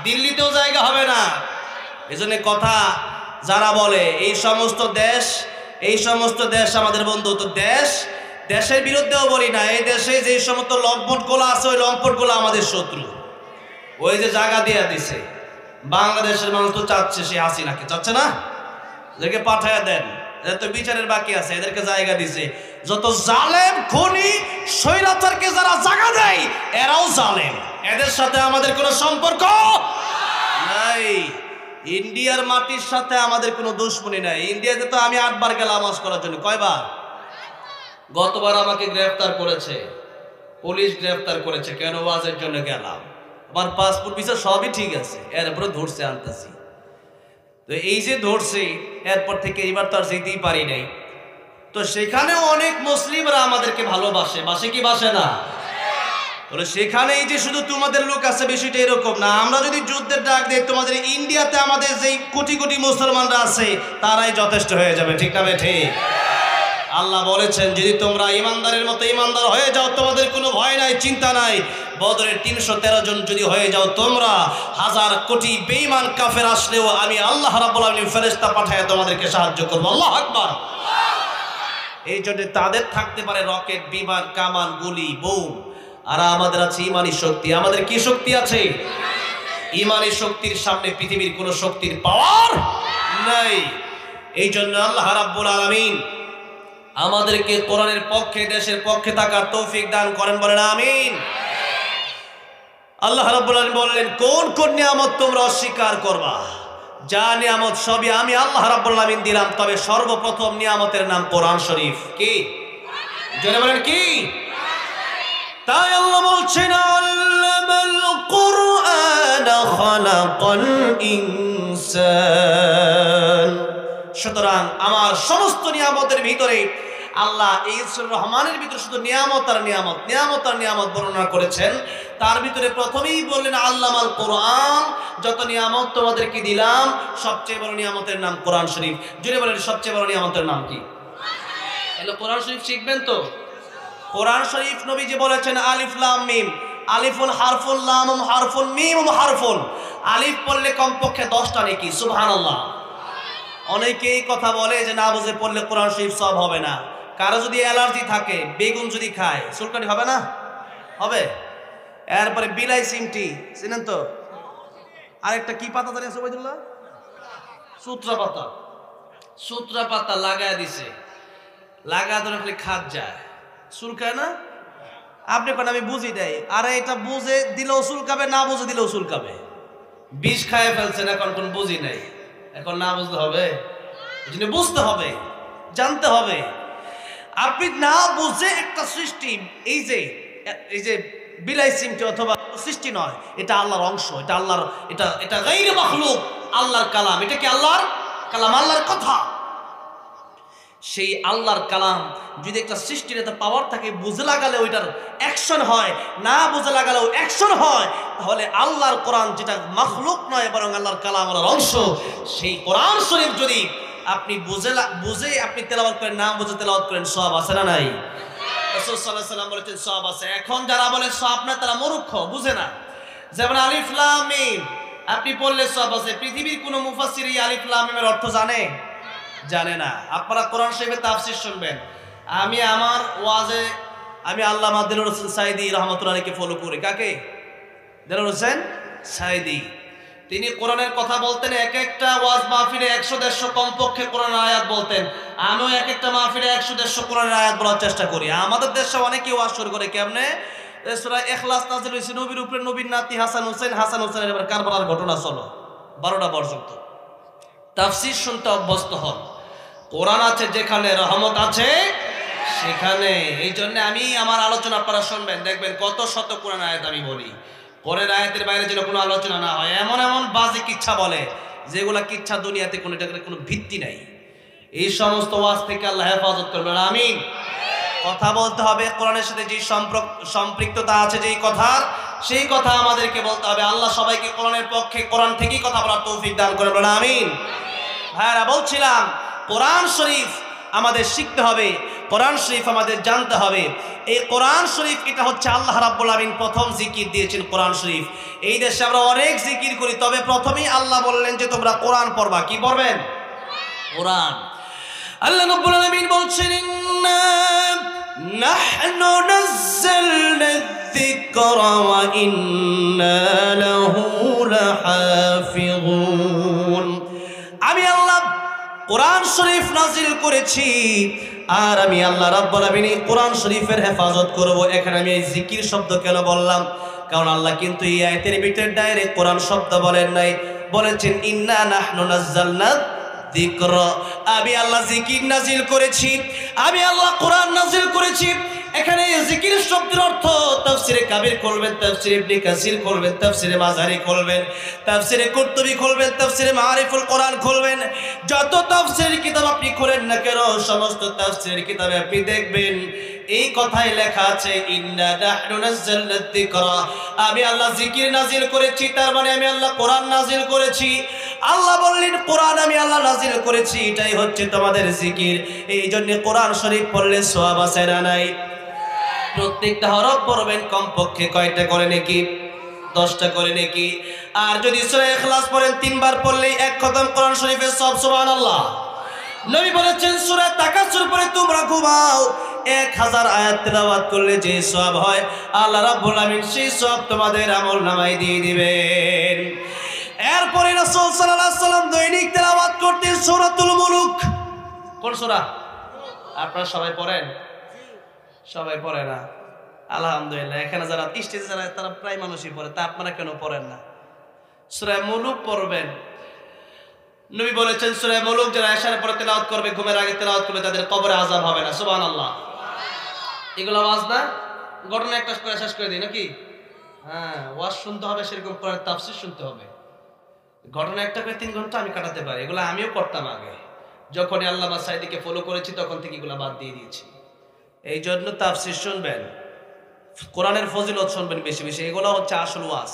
দিল্লিতেও জায়গা হবে না। এজন্য কথা যারা বলে এই সমস্ত দেশ আমাদের বন্ধু, তো দেশের বিরুদ্ধেও বলি না। এই দেশে যে সমস্ত লম্পটগুলো আছে, ওই লম্পটগুলো আমাদের শত্রু। ওই যে জায়গা দিয়ে দিছে, বাংলাদেশের মানুষ তো চাচ্ছে, সে হাসিনাকে চাচ্ছে না, এদেরকে পাঠায় দেন, এদের তো বিচারের বাকি আছে, এদেরকে জায়গা দিছে। যত জালেম, খুনি, স্বৈরাচারকে যারা জায়গা দেয়, এরাও জালেম। এদের সাথে আমাদের কোনো সম্পর্ক নাই। ইন্ডিয়ার মাটির সাথে আমাদের কোনো দুশ্মনী নাই। ইন্ডিয়াতে তো আমি 8 বার গেলাম হজ করার জন্য। কয়বার? গতবার আমাকে গ্রেফতার করেছে, পুলিশ গ্রেফতার করেছে। কেন? ওয়াজের জন্য গেলাম। আমার পাসপোর্ট ভিসা সবই ঠিক আছে, এরপরে ধরছে, আনতেছি। তো এই যে ধরছে, এরপর থেকে এবার তো আর যেতেই পারি নাই। তো সেখানেও অনেক মুসলিমরা আমাদেরকে ভালোবাসে, বাসে কি বাসে না? বলে সেখানে এই যে শুধু তোমাদের লোক আছে, বিষয়টা এরকম না। আমরা যদি যুদ্ধের ডাক দিই, তোমাদের ইন্ডিয়াতে আমাদের যেই কোটি কোটি মুসলমানরা আছে, তারাই যথেষ্ট হয়ে যাবে, ঠিক না ঠিক? আল্লাহ বলেছেন, যদি তোমরা ইমানদারের মতো ইমানদার হয়ে যাও, তোমাদের কোনো ভয় নাই, চিন্তা নাই। বদরের 313 জন যদি হয়ে যাও তোমরা, 1000 কোটি বেঈমান কাফের আসলেও আমি আল্লাহ রাব্বুল আলামিন ফেরেশতা পাঠায় তোমাদেরকে সাহায্য করব। আল্লাহু আকবার। এই জন্য তাদের থাকতে পারে রকেট, বিমান, কামান, গুলি, বোম, আর আমাদের আছে ইমানি শক্তি। আমাদের কি শক্তি আছে? ইমানি শক্তির সামনে পৃথিবীর কোনো শক্তির পাওয়ার নাই। এই জন্য আল্লাহ রাব্বুল আলামিন আমাদেরকে কোরআনের পক্ষে, দেশের পক্ষে থাকার তৌফিক দান করেন, বলেন আমিন। আল্লাহ রাব্বুল আলামিন বললেন, কোন কোন নিয়ামত তোমরা অস্বীকার করবা? যা নিয়ামত সবই আমি আল্লাহ রাব্বুল আলামিন দিলাম, তবে সর্বপ্রথম নিয়ামতের নাম কোরআন শরীফ। কি? জোরে বলেন কি? তাই আল্লাহ বলছেন, আল্লামাল কুরআন খালাকাল ইনসান। সুতরাং আমার সমস্ত নিয়ামতের ভিতরে আল্লাহ এই সূরা রহমানের ভিতরে শুধু নিয়ামত আর নিয়ামত, নিয়ামত আর নিয়ামত বর্ণনা করেছেন। তার ভিতরে প্রথমেই বললেন আল্লামাল কোরআন, যত নিয়ামত তোমাদেরকে দিলাম সবচেয়ে বড় নিয়ামতের নাম কোরআন শরীফ। জুড়ে বলেন সবচেয়ে বড় নিয়ামতের নাম কি? এলো কোরআন শরীফ শিখবেন তো। কোরআন শরীফ নবীজি বলেছেন আলিফ লাম মিম, আলিফুন হারফুন, লামুন হারফুন, মিমুন হারফুন। আলিফ পড়লে কমপক্ষে 10টা নেকি, সুবহানাল্লাহ। অনেকেই কথা বলে যে না বুঝে পড়লে কোরআন শরীফ সব হবে না। কারো যদি অ্যালার্জি থাকে, বেগুন যদি খায় চুলকানি হবে না? হবে। এরপরে বিলাই সিমটি চিনেন তো, আরেকটা কি পাতা জানেন সুবাইদুল্লাহ? সূত্রা পাতা। সূত্রা পাতা লাগায় দিছে, লাগাতে খালি খাত যায়, চুলকায় না? আপনি কোন আমি বুঝি দেয়, আরে এটা বুঝে দিলেও চুলকাবে, না বুঝে দিলেও চুলকাবে। বিষ খায় ফেলছেন, এখন কোন বুঝি নাই, এখন না বুঝতে হবে, বুঝতে হবে, জানতে হবে। আপনি না বুঝে একটা সৃষ্টি, এই যে বিলাই সিমটি অথবা সৃষ্টি নয়, এটা আল্লাহর অংশ, এটা আল্লাহর, এটা গায়রে মাখলুক, আল্লাহর কালাম। এটা কি আল্লাহর কালাম, আল্লাহর কথা। সেই আল্লাহর কালাম যদি একটা সৃষ্টির এত পাওয়ার থাকে, বুঝে লাগালে ওইটার অ্যাকশন হয়, না বুঝে লাগালেও অ্যাকশন হয়, তাহলে আল্লাহর কোরআন যেটা মাখলুক নয় বরং আল্লাহর কালাম, আল্লাহর অংশ, সেই কোরআন শরীফ যদি আপনি বুঝে আপনি তেলাওয়াত করেন, না বুঝে তেলাওয়াত করেন, সওয়াব আছে না নাই? রাসূল সাল্লাল্লাহু আলাইহি ওয়াসাল্লাম বলেছেন সওয়াব আছে। এখন যারা বলে সওয়াব না তারা মূর্খ, বুঝে না। যেমন আলিফ লাম মিম আপনি পড়লে সওয়াব আছে, পৃথিবীর কোন মুফাসসির এই আলিফ লাম মিমের অর্থ জানে না। আপনারা কোরআন শরীফের তাফসীর শুনবেন। আমি আমার ওয়াজে আমি আল্লামা দিলরুর হোসেন সাঈদী রাহমাতুল্লাহ আলাইহিকে ফলো করি। কাকে? দিলরুর হোসেন সাঈদী। তিনি কোরআনের কথা বলতেন, এক একটা ওয়াজ মাহফিলে 100-150 কমপক্ষে কোরআনের আয়াত বলতেন। আমিও এক একটা মাহফিলে 100-150 কোরআনের আয়াত বলার চেষ্টা করি। আমাদের দেশে অনেকেই ওয়াজ শুরু করে কেমনে, সূরা ইখলাস নাযিল হয়েছে নবীর উপরে, নবীর নাতি হাসান হোসেনের এবার কারবালার ঘটনা চলো 12টা পর্যন্ত। তাফসীর শুনতে অভ্যস্ত হন। কোরআন আছে যেখানে, রহমত আছে সেখানে। এই জন্য আমি আমার আলোচনা আপনারা শুনবেন, দেখবেন কত শত কোরআন আয়াত আমি বলি। কোরআন আয়াতের বাইরে যেন কোনো আলোচনা না হয়। এমন এমন বাজে কিচ্ছা বলে যেগুলা কিচ্ছা দুনিয়াতে কোনো ভিত্তি নাই। এই সমস্ত ওয়াজ থেকে আল্লাহ হেফাজত করবেন, আমিন। কথা বলতে হবে, কোরআনের সাথে যে সম্পৃক্ততা আছে যেই কথার, সেই কথা আমাদেরকে বলতে হবে। আল্লাহ সবাইকে কোরআনের পক্ষে, কোরআন থেকেই কথা বলার তৌফিক দান করবেন, আমিন। ভাইরা বলছিলাম, কোরআন শরীফ আমাদের শিখতে হবে, কোরআন শরীফ আমাদের জানতে হবে। এই কোরআন শরীফ এটা হচ্ছে আল্লাহ রাব্বুল আমিন প্রথম জিকির দিয়েছেন কোরআন শরীফ। এই দেশে আমরা অনেক জিকির করি, তবে প্রথমেই আল্লাহ বললেন যে তোমরা কোরআন পড়বা। কি পড়বেন? কোরআন। আল্লাহ রাব্বুল আমিন বলছেন ইন্না নাহনু নাযালনা যিকরা ওয়া ইন্না লাহু লাহাফিযুন। আমি আল্লাহ কোরআন শরীফ নাজিল করেছি, আর আমি আল্লাহ রাব্বুল আমিন কোরআন শরীফের হেফাজত করব। এখানে আমি এই জিকির শব্দ কেন বললাম? কারণ আল্লাহ কিন্তু এই আয়াতের ভিতরে ডাইরেক্ট কোরআন শব্দ বলেন নাই, বলেছেন ইন্না নাহনু নাযালনা যিকরা। আমি আল্লাহ জিকির নাজিল করেছি, আমি আল্লাহ কোরআন নাজিল করেছি। এখানে জিকির শব্দের অর্থ তাফসিরে কাবির করবেন, তাফসিরে ইবনে কাসির করবেন, তাফসিরে মাজারি করবেন, তাফসিরে কুরতুবী করবেন, তাফসিরে মাআরিফুল কোরআন করবেন। যত তাফসিরের কিতাব আপনি করেন না কেন, সমস্ত তাফসিরের কিতাবে আপনি দেখবেন এই কথাই লেখা আছে ইন্না নাহনু নাযালনা যিকরা। আমি আল্লাহ জিকির নাজিল করেছি, তার মানে আমি আল্লাহ কোরআন নাজিল করেছি। আল্লাহ বললেন কোরআন আমি আল্লাহ নাজিল করেছি, এটাই হচ্ছে তোমাদের জিকির। এই জন্য কোরআন শরীফ পড়লে সওয়াব আছে না নাই? প্রত্যেকটা হরফ পড়বেন কমপক্ষে কয়টা করে নাকি? 10টা করে নাকি? আর যদি সূরা ইখলাস পড়েন 3 বার পড়লেই এক খতম কোরআন শরীফের সওয়াব, সুবহানাল্লাহ। নবী বলেছেন সূরা তাকাসুর পড়ে তোমরা ঘুমাও, 1000 আয়াত তেলাওয়াত করলে যে সওয়াব হয় আল্লাহ রাব্বুল আমিন সেই সওয়াব তোমাদের আমলনামায় দিয়ে দিবেন। এরপরে রাসূল সাল্লাল্লাহু আলাইহি ওয়াসাল্লাম দৈনিক তেলাওয়াত করতেন সূরাতুল মুলুক। কোন সূরা? আপনারা সবাই পড়েন? সবাই পড়ে না, আলহামদুলিল্লাহ। এখানে যারা স্টেজে যারা তারা প্রায় মানুষই পড়ে, তা আপনারা কেন পড়েন না? সূরা মুলুক পড়বেন। নবী বলেছেন সূরা মুলুক যারা এশার পরে তেলাওয়াত করবে, ঘুমের আগে তেলাওয়াত করবে, তাদের কবরে আযাব হবে না, সুবহানাল্লাহ। এগুলো ওয়াজ না, ঘটনা একটা করে শেষ করে দিই নাকি? হ্যাঁ, ওয়াজ শুনতে হবে, সেরকম কোরআনের তাফসীর শুনতে হবে। ঘটনা একটা করে 3 ঘন্টা আমি কাটাতে পারি, এগুলো আমিও করতাম আগে। যখনই আল্লামা সাঈদীকে ফলো করেছি তখন থেকে এগুলো বাদ দিয়ে দিয়েছি। এই জন্য তাফসীর শুনবেন, কোরআনের ফজিলত শুনবেন বেশি বেশি, এগুলো হচ্ছে আসল ওয়াজ।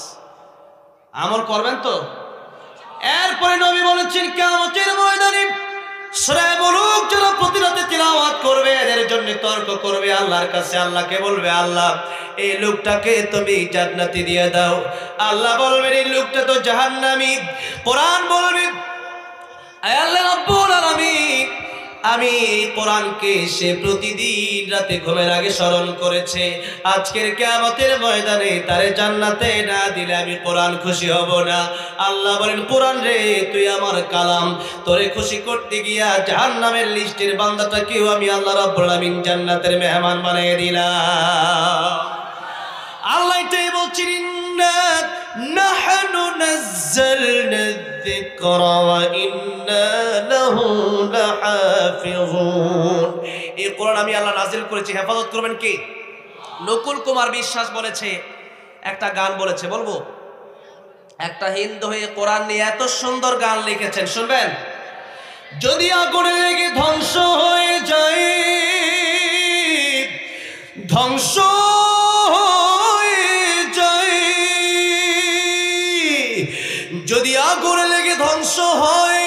আমল করবেন তো। এরপরে নবী বলেছেন কিয়ামতের ময়দানে সূরা মুলুক যারা প্রতিরাতে তিলাওয়াত করবে এদের জন্য তর্ক করবে আল্লাহর কাছে, আল্লাহকে বলবে আল্লাহ এই লোকটাকে তুমি জান্নাতি দিয়ে দাও। আল্লাহ বলবেন এই লোকটা তো জাহান্নামী। কোরআন বলবে আয় আল্লাহ রাব্বুল আলামিন আমি এই কোরআনকে সে প্রতিদিন রাতে ঘুমের আগে স্মরণ করেছে, আজকের কিয়ামতের ময়দানে তারে জান্নাতে না দিলে আমি কোরআন খুশি হব না। আল্লাহ বলেন কোরআন রে তুই আমার কালাম, তোরে খুশি করতে গিয়া জাহান্নামের লিস্টের বান্দাটাকেও আমি আল্লাহ রাব্বুল আলামিন জান্নাতের মেহমান বানিয়ে দিলাম। আল্লাহ এটাই বলছেন ইন্না নাহনু নাযালনা যিকরা ওয়া ইন্না লাহু লাহাফিজুন। এই কোরআন আমি আল্লাহ নাজিল করেছি, হেফাজত করবেন কে? নকুল কুমার বিশ্বাস বলেছে, একটা গান বলেছে, বলবো? একটা হিন্দু হয়ে কোরআন নিয়ে এত সুন্দর গান লিখেছেন, শুনবেন? যদি আগুনে লেগে ধ্বংস হয়ে যায়, ধ্বংস যদি আগুনে লেগে ধ্বংস হয়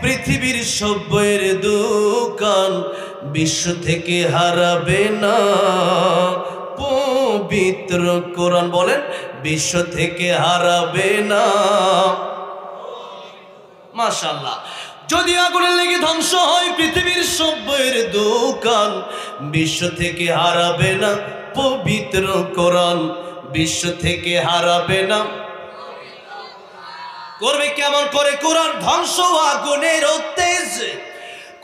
পৃথিবীর সব বইয়ের দোকান, বিশ্ব থেকে হারাবে না পবিত্র কোরআন। বলেন বিশ্ব থেকে হারাবে না। মাশাআল্লাহ। যদি আগুনে লেগে ধ্বংস হয় পৃথিবীর সব বইয়ের দোকান, বিশ্ব থেকে হারাবে না পবিত্র কোরআন, বিশ্ব থেকে হারাবে না। করবে কেমন করে কোরআন ধ্বংস আগুনের তেজ,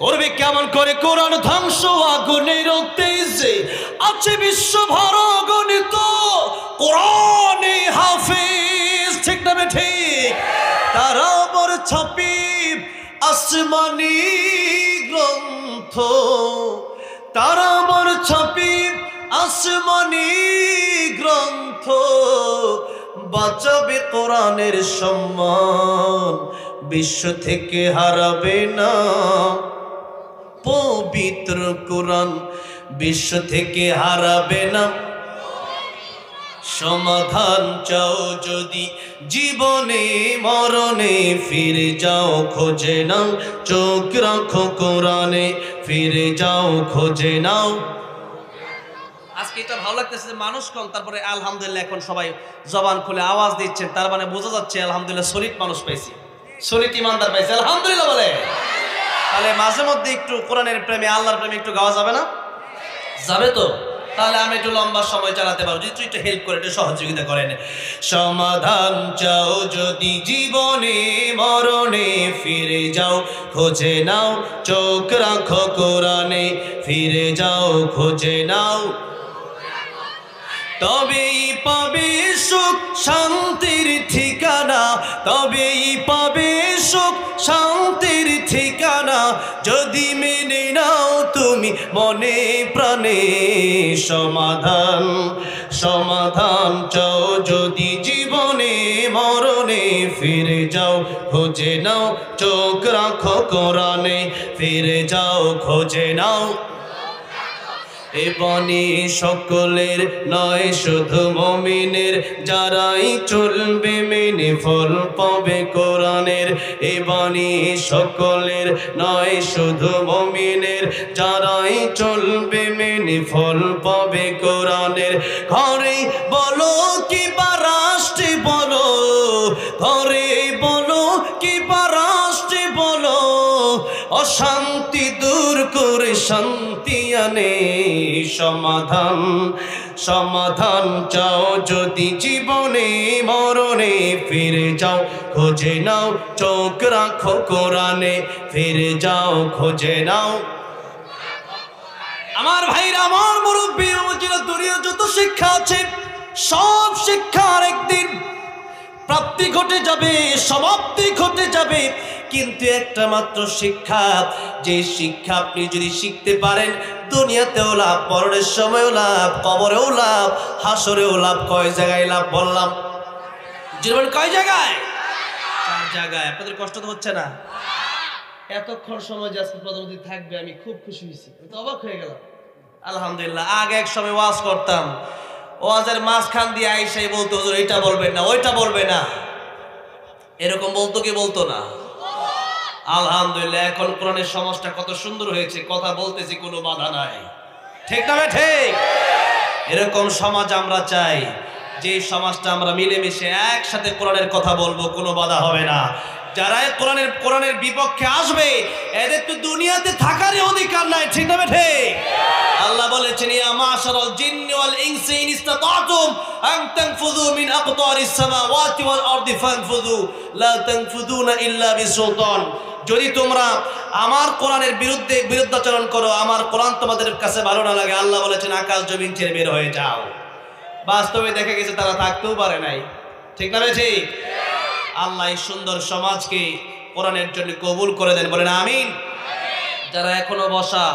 করবে কেমন করে কোরআন ধ্বংস আগুনের তেজ। আছে বিশ্বভর গণিত কোরআনে হাফেজ, ঠিক না ঠিক? তারা আমার ছাপি আসমানি গ্রন্থ, তারা আমার ছাপি আসমানি গ্রন্থ, বাঁচাবে কোরআনের সম্মান, বিশ্ব থেকে হারাবে না পবিত্র কোরআন, বিশ্ব থেকে হারাবে না। সমাধান চাও যদি জীবনে মরণে, ফিরে যাও খোঁজে নাও, চোখ রাখো কোরআনে, ফিরে যাও খোঁজে নাও। আজকে এটা ভালো লাগতেছে যে মানুষ কম, তারপরে আলহামদুলিল্লাহ এখন সবাই জবান খুলে আওয়াজ দিচ্ছেন, তার মানে বোঝা যাচ্ছে আলহামদুলিল্লাহ সলিড মানুষ পাইছি, সলিড ইমানদার পাইছি, আলহামদুলিল্লাহ বলে। তাহলে মাঝে মধ্যে একটু কোরআনের প্রেমে আল্লাহর প্রেমে একটু গাওয়া যাবে না? যাবে তো। তাহলে আমি একটু লম্বা সময় চালাতে পারবো যদি একটু হেল্প করে, একটু সহযোগিতা করেন। সমাধান চাও যদি জীবনে মরণে, ফিরে যাও খোঁজে নাও, চোখ রাখো কোরআনে, ফিরে যাও খোঁজে নাও। তবেই পাবে সুখ শান্তির ঠিকানা, তবেই পাবে সুখ শান্তির ঠিকানা, যদি মেনে নাও তুমি মনে প্রাণে। সমাধান সমাধান চাও যদি জীবনে মরণে, ফিরে যাও খোঁজে নাও, চোখ রাখো কোরআনে, ফিরে যাও খোঁজে নাও। এ বাণী সকলের নয় শুধু মুমিনের, যারাই চলবে মেনে ফল পাবে কোরআনের। এ বাণী সকলের নয় শুধু মুমিনের, যারাই চলবে মেনে ফল পাবে কোরআনের। ঘরে বলো কি বা রাষ্ট্রে বলো, ঘরে বলো কি বা রাষ্ট্রে বলো, অশান্তি দূর করে শান্তি আনে। সমাধান সমাধান চাও যদি জীবনে মরণে, ফিরে যাও খোঁজে নাও, চোখ রাখো কোরআনে, ফিরে যাও খোঁজে নাও। আমার ভাইরা, আমার মুরব্বী, দুনিয়া যত শিক্ষা আছে সব শিক্ষার একদিন প্রাপ্তি ঘটে যাবে, সমাপ্তি ঘটে যাবে, কিন্তু একটা মাত্র শিক্ষা, যে শিক্ষা আপনি যদি শিখতে পারেন দুনিয়াতেও লাভ, পরের সময়ও লাভ, কবরেও লাভ, হাসরেও লাভ। কয় জায়গায় লাভ বললাম? জীবন কয় জায়গায়? 4 জায়গায়। আপনাদের কষ্ট তো হচ্ছে না? এতক্ষণ সময় যে আজকে প্রধানমন্ত্রী থাকবে আমি খুব খুশি হয়েছি, আমি তো অবাক হয়ে গেলাম। আলহামদুলিল্লাহ। আগে এক সময় ওয়াজ করতাম, ওয়াজের মাঝখান দিয়ে আইসাই বলতো হুজুর এটা বলবেন না, ওইটা বলবে না, এরকম বলতো কি বলতো না? আলহামদুলিল্লাহ, এখন কোরআনের সমাজটা কত সুন্দর হয়েছে, কথা বলতেছি কোনো বাধা নাই, ঠিক না ঠিক? এরকম সমাজ আমরা চাই, যে সমাজটা আমরা মিলেমিশে একসাথে কোরআনের কথা বলবো, কোনো বাধা হবে না। যারা কোরআনের বিপক্ষে আসবে এদের তো দুনিয়াতে থাকারই অধিকার নাই, ঠিক না ঠিক? আল্লাহ বলেছেন ইয়া মাশারাল জিন্নি ওয়াল ইনসি ইন ইসতাতাতুম আন তানফুযু মিন আকতারিস সামাওয়াতি ওয়াল আরদি ফানফুযু লা তানফুযুনা ইল্লা বিসুলতান। যদি তোমরা আমার কোরআনের বিরুদ্ধাচরণ করো, আমার কোরআন তোমাদের কাছে ভালো না লাগে, আল্লাহ বলেছেন আকাশ জমিন ছেড়ে বের হয়ে যাও। বাস্তবে দেখা গেছে তারা থাকতেও পারে নাই, ঠিক না ঠিক? আল্লাহ এই সুন্দর সমাজকে কোরআনের জন্য কবুল করে দেন, বলেন আমিন। যারা এখনো বসা,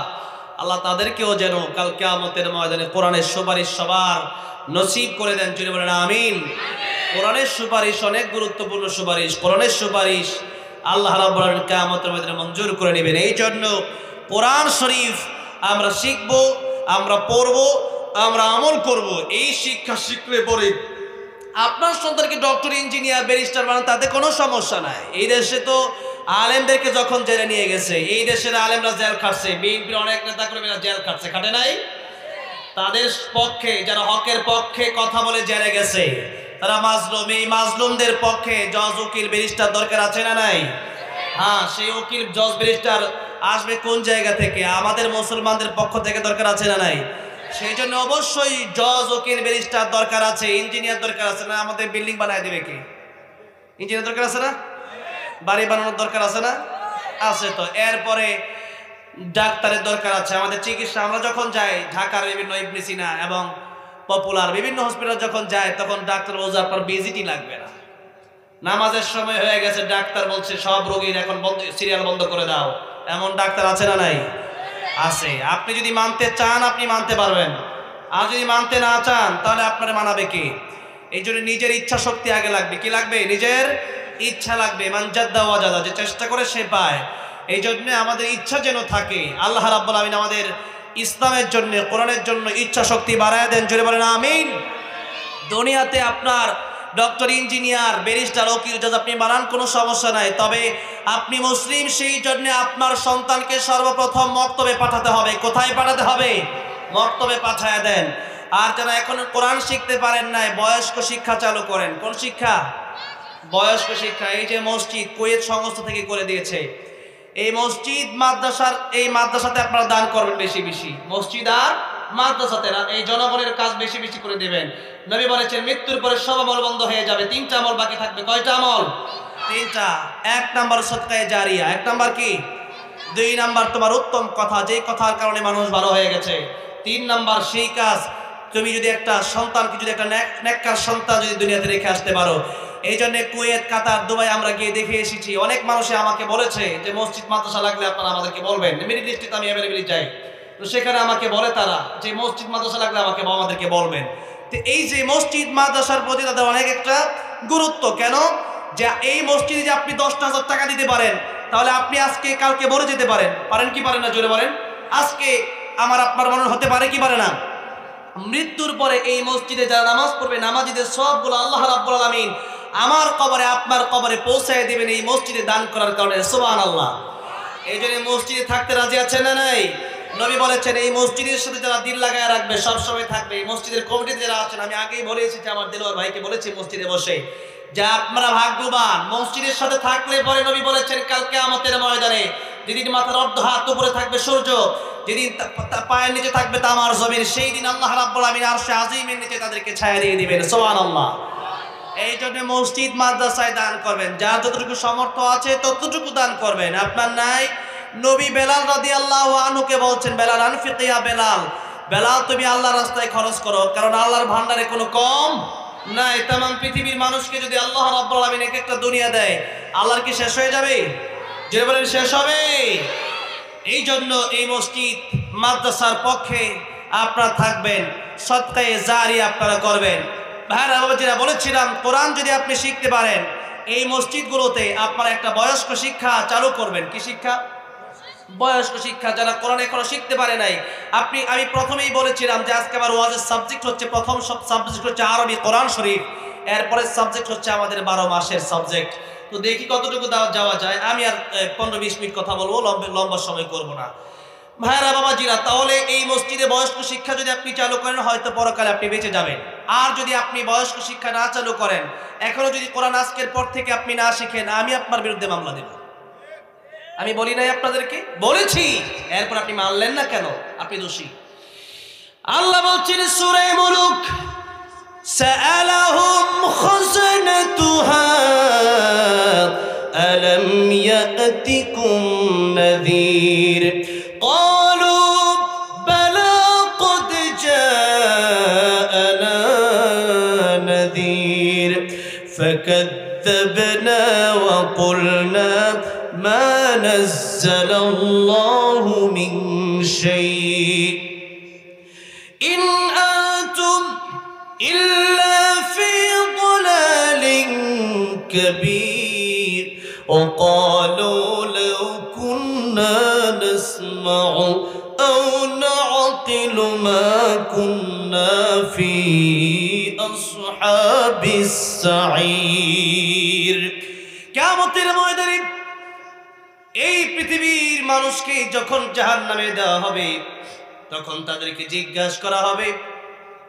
আল্লাহ তাদেরকেও যেন কাল কিয়ামতের ময়দানে কোরআনের সুপারিশ সবার নসিব করে দেন, যদি বলেন আমিন। কোরআনের সুপারিশ অনেক গুরুত্বপূর্ণ সুপারিশ, কোরআনের সুপারিশ আল্লাহ রাব্বুল আলামিন কিয়ামতের ময়দানে মঞ্জুর করে নেবেন। এই জন্য কোরআন শরীফ আমরা শিখব, আমরা পড়ব, আমরা আমল করব। এই শিক্ষা শিখলে পরে আপনার সন্তানকে ডক্টর, ইঞ্জিনিয়ার, ব্যারিস্টার বানান, তাতে কোনো সমস্যা নাই। এই দেশে তো আলেমদেরকে যখন জেলে নিয়ে গেছে, এই দেশের আলেমরা জেল খাটছে, বিএনপির অনেক নেতা কর্মীরা জেল খাটছে, খাটে নাই? তাদের পক্ষে যারা হকের পক্ষে কথা বলে জেলে গেছে, তারা মাজলুম, এই মাজলুমদের পক্ষে জজ, উকিল, ব্যারিস্টার দরকার আছে না নাই? হ্যাঁ, সেই উকিল, জজ, ব্যারিস্টার আসবে কোন জায়গা থেকে? আমাদের মুসলমানদের পক্ষ থেকে দরকার আছে না নাই? সেই জন্য অবশ্যই জজ, উকিল, ব্যারিস্টার দরকার আছে, ইঞ্জিনিয়ার দরকার আছে না? আমাদের বিল্ডিং বানায় দিবে কি? ইঞ্জিনিয়ার দরকার আছে না? বাড়ি বানানোর দরকার আছে না? আছে তো। এরপরে ডাক্তারের দরকার আছে, আমাদের চিকিৎসা। আমরা যখন যাই ঢাকার বিভিন্ন ইবনে সিনা এবং পপুলার বিভিন্ন হসপিটাল যখন যায়, তখন ডাক্তার বলছে আপনার ভিজিটই লাগবে না, নামাজের সময় হয়ে গেছে, ডাক্তার বলছে সব রোগীর এখন বন্ধ, সিরিয়াল বন্ধ করে দাও। এমন ডাক্তার আছে না নাই? আছে। আপনি যদি মানতে চান আপনি মানতে পারবেন, আর যদি মানতে না চান তাহলে আপনার মানাবে কি? এই জন্য নিজের ইচ্ছা শক্তি আগে লাগবে। কি লাগবে? নিজের ইচ্ছা লাগবে। মান জাদ্দা ওয়াজাদা, যে চেষ্টা করে সে পায়। এই জন্য আমাদের ইচ্ছা যেন থাকে। আল্লাহ রাব্বুল আমিন আমাদের ইসলামের জন্য, কোরআনের জন্য ইচ্ছা শক্তি বাড়ায় দেন, জোরে বলেন আমিন। দুনিয়াতে আপনার ডক্টর, ইঞ্জিনিয়ার, ব্যারিস্টার, উকিল, জজ আপনি বানান, কোনো সমস্যা নাই। তবে আপনি মুসলিম, সেই জন্য আপনার সন্তানকে সর্বপ্রথম মক্তবে পাঠাতে হবে। কোথায় পাঠাতে হবে? মক্তবে পাঠায় দেন। আর যারা এখন কোরআন শিখতে পারেন নাই, বয়স্ক শিক্ষা চালু করেন। কোন শিক্ষা? বয়স্ক শিক্ষা। এই যে মসজিদ কুয়েত সংস্থা থেকে করে দিয়েছে, এই মসজিদ মাদ্রাসার, এই মাদ্রাসাতে আপনারা দান করবেন বেশি বেশি। মসজিদ আর মাদ্রাসাতে এই জনগণের কাজ বেশি বেশি করে দেবেন। নবী বলেছেন মৃত্যুর পরে সব আমল বন্ধ হয়ে যাবে, 3টা আমল বাকি থাকবে। কয়টা আমল? 3টা। 1 নাম্বার সদকায়ে জারিয়া। 1 নাম্বার কি? 2 নাম্বার তোমার উত্তম কথা, যে কথার কারণে মানুষ ভালো হয়ে গেছে। 3 নাম্বার সেই কাজ, তুমি যদি একটা সন্তানকে, যদি একটা নেককার সন্তান যদি দুনিয়াতে রেখে আসতে পারো। এই জন্য কুয়েত, কাতার, দুবাই আমরা গিয়ে দেখে এসেছি। অনেক মানুষে আমাকে বলেছে যে মসজিদ মাদ্রাসা লাগলে আপনারা আমাদেরকে বলবেন। মিডিল ডিস্ট্রিক্ট আমি অ্যাভেলেবলি যাই, তো সেখানে আমাকে বলে তারা যে মসজিদ মাদ্রাসা লাগলে আমাদেরকে বলবেন। তো এই যে মসজিদ মাদ্রাসার প্রতি তাদের অনেক একটা গুরুত্ব। কেন? যে এই মসজিদে যে আপনি 10,000 টাকা দিতে পারেন, তাহলে আপনি আজকে কালকে মরে যেতে পারেন। পারেন কি পারেন না? জোরে বলেন। আজকে আপনার মনে হতে পারে কি পারে না? মৃত্যুর পরে এই মসজিদে যারা নামাজ পড়বে, নামাজিদের সবগুলো আল্লাহ রাব্বুল আলামিন আমার কবরে, আপনার কবরে পৌঁছায় দিবেন এই মসজিদে দান করার কারণে। সুবহানাল্লাহ। এই জন্য মসজিদে থাকতে রাজি আছেন না নাই? নবী বলেছেন এই মসজিদের সাথে যারা দিল লাগায় রাখবে সবসময় থাকবে। এই মসজিদের কমিটিতে যারা আছেন, আমি আগেই বলে এসেছি, আমার দেলোয়ার ভাইকে বলেছি মসজিদে বসে, যে আপনারা ভাগ্যবান, মসজিদের সাথে থাকলে পরে নবী বলেছেন কাল কিয়ামতের ময়দানে যেদিন মাথার অর্ধ হাত উপরে থাকবে সূর্য, যেদিন পায়ের নিচে থাকবে তামার জমিন, সেই দিন আল্লাহ রাব্বুল আমিন আরশে আজিমের নিচে তাদেরকে ছায়া দিয়ে দিবেন। সুবহানাল্লাহ। এই জন্য মসজিদ মাদ্রাসায় দান করবেন, যার যতটুকু সামর্থ্য আছে ততটুকু দান করবেন। আপনার নাই? নবী বেলাল রাদিয়াল্লাহু আনহুকে বলছেন, বেলাল আনফিক ইয়া বেলাল, বেলাল তুমি আল্লাহর রাস্তায় খরচ করো, কারণ আল্লাহর ভান্ডারে কোনো কম নাই। तमाम পৃথিবীর মানুষকে যদি আল্লাহ রাব্বুল আলামিন এক একটা দুনিয়া দেয়, আল্লাহর কি শেষ হয়ে যাবে? যে বলেন শেষ হবে? এই জন্য এই মসজিদ মাদ্রাসার পক্ষে আপনারা থাকবেন, সদকায়ে জারিয়া আপনারা করবেন। ভাইরা বাবাজিরা, বলেছিলাম কোরআন যদি আপনি শিখতে পারেন, এই মসজিদগুলোতে আপনারা একটা বয়স্ক শিক্ষা চালু করবেন। কি শিক্ষা? বয়স্ক শিক্ষা। যারা কোরআন এখনো শিখতে পারে নাই, আমি প্রথমেই বলেছিলাম যে আজকে আমার ওয়াজের সাবজেক্ট হচ্ছে, প্রথম সব সাবজেক্ট হচ্ছে আরবি কোরআন শরীফ, এরপরে সাবজেক্ট হচ্ছে আমাদের 12 মাসের সাবজেক্ট। তো দেখি কতটুকু যাওয়া যায়। আমি আর 15-20 মিনিট কথা বলবো, লম্বা সময় করব না। ভাইরা বাবাজিরা, তাহলে এই মসজিদে বয়স্ক শিক্ষা যদি আপনি চালু করেন, হয়তো পরকালে আপনি বেঁচে যাবেন। আর যদি আপনি বয়স্ক শিক্ষা না চালু করেন, এখনো যদি কোরআন আজকের পর থেকে আপনি না শিখেন, আমি আপনার বিরুদ্ধে মামলা দেব। আমি বলি নাই আপনাদেরকে? বলেছি। এরপর আপনি মানলেন না কেন? আপনি দোষী। আল্লাহ বলছেন সূরা মুলুক, সাআলাহুম খাযানাতুহা আলাম ইয়াতিকুম নাযীর ক্বালু বালা ক্বাদ জাআনা নাযীর ফাকাযযাবনা ওয়া কুলনা মা নাযালাল্লাহু মিন শাইء ইন আনতুম ইল্লা ফি ضلالin كبير وقالوا لو كنا نسمع أو نعقل ما كنا في أصحاب السعير। কিয়ামতের ময়দানে এই পৃথিবীর মানুষকে যখন জাহান্নামে দেওয়া হবে, তখন তাদেরকে জিজ্ঞাসা করা হবে,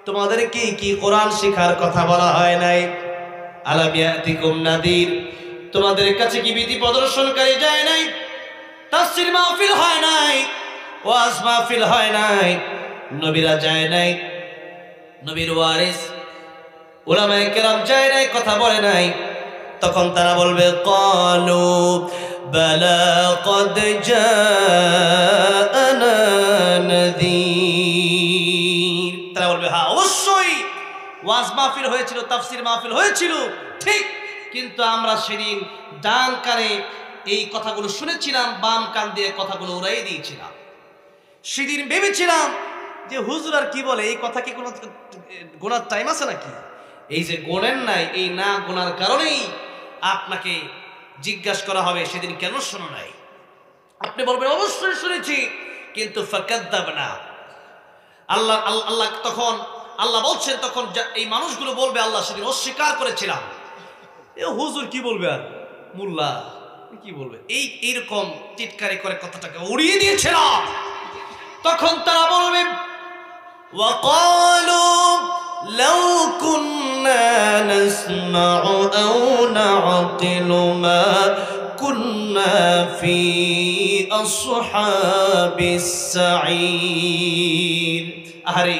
তোমাদেরকে কি কোরআন শেখার কথা বলা হয় নাই? আলাম ইয়াতিকুম নাযীর, তোমাদের কাছে কি ভীতি প্রদর্শনকারী যায় নাই? তাফসীর মাহফিল হয় নাই, ওয়াজ মাহফিল হয় নাই, নবীরা যায় নাই, নবীর ওয়ারিস উলামায়ে কেরাম যায় নাই, কথা বলে নাই। তখন তারা বলবে ক্বালু বালা ক্বাদ জাআনা নাযীর। তারা বলবে হ্যাঁ, অবশ্যই ওয়াজ মাহফিল হয়েছিল, তাফসীর মাহফিল হয়েছিল, ঠিক, কিন্তু আমরা সেদিন ডান কানে এই কথাগুলো শুনেছিলাম, বাম কান দিয়ে কথাগুলো উড়াই দিয়েছিলাম। সেদিন ভেবেছিলাম যে হুজুর আর কি বলে, এই কথা কি কোনো গোনার টাইম আছে নাকি? এই যে গোনেন নাই, এই না গোনার কারণেই আপনাকে জিজ্ঞাসা করা হবে সেদিন কেন শোনো নাই। আপনি বলবেন অবশ্যই শুনেছি, কিন্তু ফাকাযযাবনা। আল্লাহ তখন আল্লাহ বলছেন, তখন এই মানুষগুলো বলবে আল্লাহ সেদিন অস্বীকার করেছিলাম। এ হুজুর কি বলবে, আর মোল্লা কি বলবে, এইরকম চিৎকারি করে কথাটাকে উড়িয়ে দিয়েছিলাম। তখন তারা বলবে ওয়াকালু লাউ কুন্না নাসমাউ আও নাআকিলু মা কুন্না ফি আসহাবিস সাঈর। আরে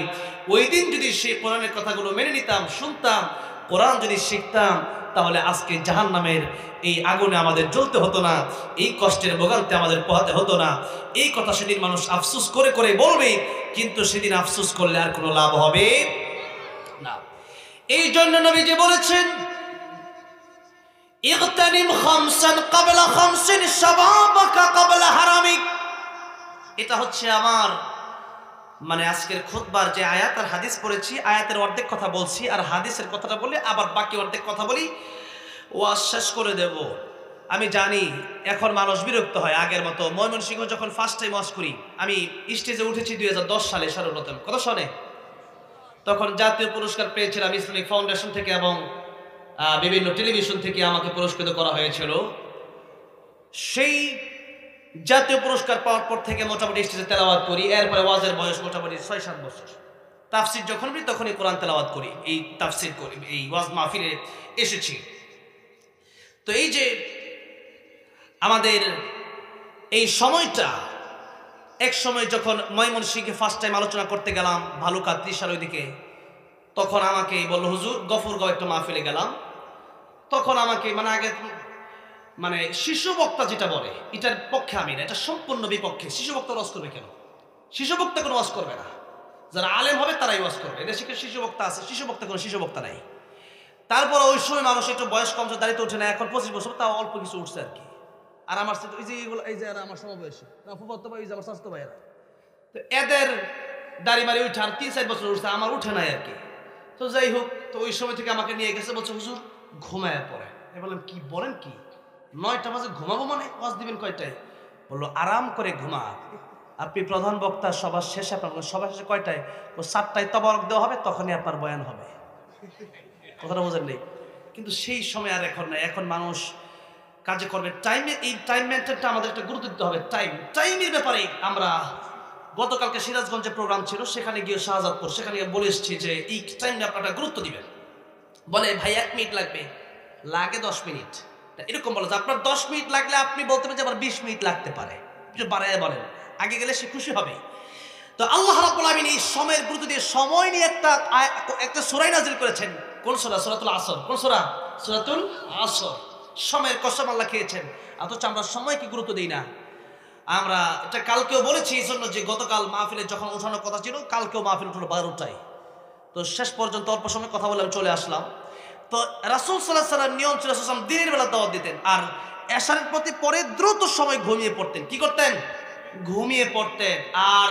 ওই দিন যদি সেই কোরআনের কথাগুলো মেনে নিতাম, শুনতাম, কোরআন যদি শিখতাম, তাহলে আজকে জাহান্নামের এই আগুনে আমাদের জ্বলতে হতো না, এই কষ্টের ভোগান্তি আমাদের পোহাতে হতো না। এই কথা সেদিন মানুষ আফসোস করে করে বলবে, কিন্তু সেদিন আফসোস করলে আর কোনো লাভ হবে না। এই জন্য নবীজি বলেছেন ইগতানিম খামসান ক্বাবলা খামসিন শাবাবাকা ক্বাবলা হারামিক। এটা হচ্ছে আমার আজকের খুতবার যে আয়াত আর হাদিস পড়েছি, আয়াতের অর্ধেক কথা বলছি আর হাদিসের কথাটা বলে আবার বাকি অর্ধেক কথা বলি, ওয়াজ শেষ করে দেব। আমি জানি এখন মানুষ বিরক্ত হয় আগের মতো। ময়মনসিংহ যখন ফার্স্ট টাইম ওয়াজ করি, আমি স্টেজে উঠেছি 2010 সালে সর্বপ্রথম। কত সনে? তখন জাতীয় পুরস্কার পেয়েছিলাম ইসলামিক ফাউন্ডেশন থেকে এবং বিভিন্ন টেলিভিশন থেকে আমাকে পুরস্কৃত করা হয়েছিল। সেই জাতীয় পুরস্কার পাওয়ার পর থেকে মোটামুটি স্টেজে তেলাওয়াত করি। এরপরে ওয়াজের বয়স মোটামুটি 6-7 বছর। তাফসির যখন করি তখনই কোরআন তেলাওয়াত করি, এই তাফসির করি, এই ওয়াজ মাহফিলে এসেছি। তো এই যে আমাদের এই সময়টা, এক সময় যখন ময়মনসিংহে ফার্স্ট টাইম আলোচনা করতে গেলাম ভালুকা 30 ওইদিকে, তখন আমাকে বলল হুজুর গফরগাঁও একটা মাহফিলে গেলাম। তখন আমাকে আগে শিশু বক্তা যেটা বলে এটার পক্ষে আমি না, এটা সম্পূর্ণ বিপক্ষে। শিশু বক্তা ওয়াজ করবে কেন? শিশু বক্তা কোনো ওয়াজ করবে না, যারা আলেম হবে তারাই ওয়াজ করবে। এটা শিখে শিশু বক্তা আছে, শিশু বক্তা কোনো শিশু বক্তা নাই। তারপর ওই সময় মানুষ একটু বয়স কম, দাঁড়িয়ে উঠে না, এখন 25 বছর, তাও অল্প কিছু উঠছে আর কি। আর আমার এই যে আমার সমবয়সী ফুফাতো ভাই, আমার স্বাস্থ্য ভাইয়েরা, তো এদের দাড়ি মারি উঠে আর 3-4 বছর উঠছে, আমার উঠে নাই আর কি। তো যাই হোক, তো ওই সময় থেকে আমাকে নিয়ে গেছে, বলছে হুজুর ঘুমায় পড়ে, আমি বললাম কি বলেন কি, 9টা বাজে ঘুমাবো মানে ওয়াজ দিবেন কয়টায়? বললো আরাম করে ঘুমা, আপনি প্রধান বক্তা, সবার শেষে আপনার সবার শেষে কয়টায়? ও 7টায় তবারক দেওয়া হবে, তখনই আপনার বয়ান হবে। কথাটা বোঝেন নেই? কিন্তু সেই সময় আর এখন নাই। এখন মানুষ কাজে করবে টাইমে, এই টাইম মেনটেনটা আমাদের একটা গুরুত্ব দিতে হবে। টাইমের ব্যাপারে আমরা গতকালকে সিরাজগঞ্জে প্রোগ্রাম ছিল, সেখানে গিয়ে শাহজাদপুর, সেখানে গিয়ে বলে এসেছি যে এই টাইমে আপনারা গুরুত্ব দিবেন। বলে ভাই 1 মিনিট লাগবে, লাগে 10 মিনিট, এরকম বলে যে আপনার 10 মিনিট লাগলে আপনি বলতে পারেন যে আমার 20 মিনিট লাগতে পারে, একটু বাড়ায় বলেন, আগে গেলে সে খুশি হবে। তো আল্লাহ রাব্বুল আলামিন এই সময়ের গুরুত্ব দিয়ে সময় নিয়ে একটা সূরা নাযিল করেছেন। কোন সূরা? সূরাতুল আসর। কোন সূরা? সূরাতুল আসর। সময়ের কসম আল্লাহ খেয়েছেন, অথচ আমরা সময়কে গুরুত্ব দিই না। আমরা এটা কালকেও বলেছি এই জন্য যে গতকাল মাহফিলে যখন উঠানোর কথা ছিল, কালকেও মাহফিল উঠলো 12টায়। তো শেষ পর্যন্ত অল্প সময় কথা বলে আমি চলে আসলাম। তো রাসূল সাল্লাল্লাহু আলাইহি ওয়াসাল্লাম নিয়ম ছিল রাসূল দিনের বেলা দাওয়াত দিতেন, আর এশারের প্রতি পরে দ্রুত সময় ঘুমিয়ে পড়তেন। কি করতেন? ঘুমিয়ে পড়তেন। আর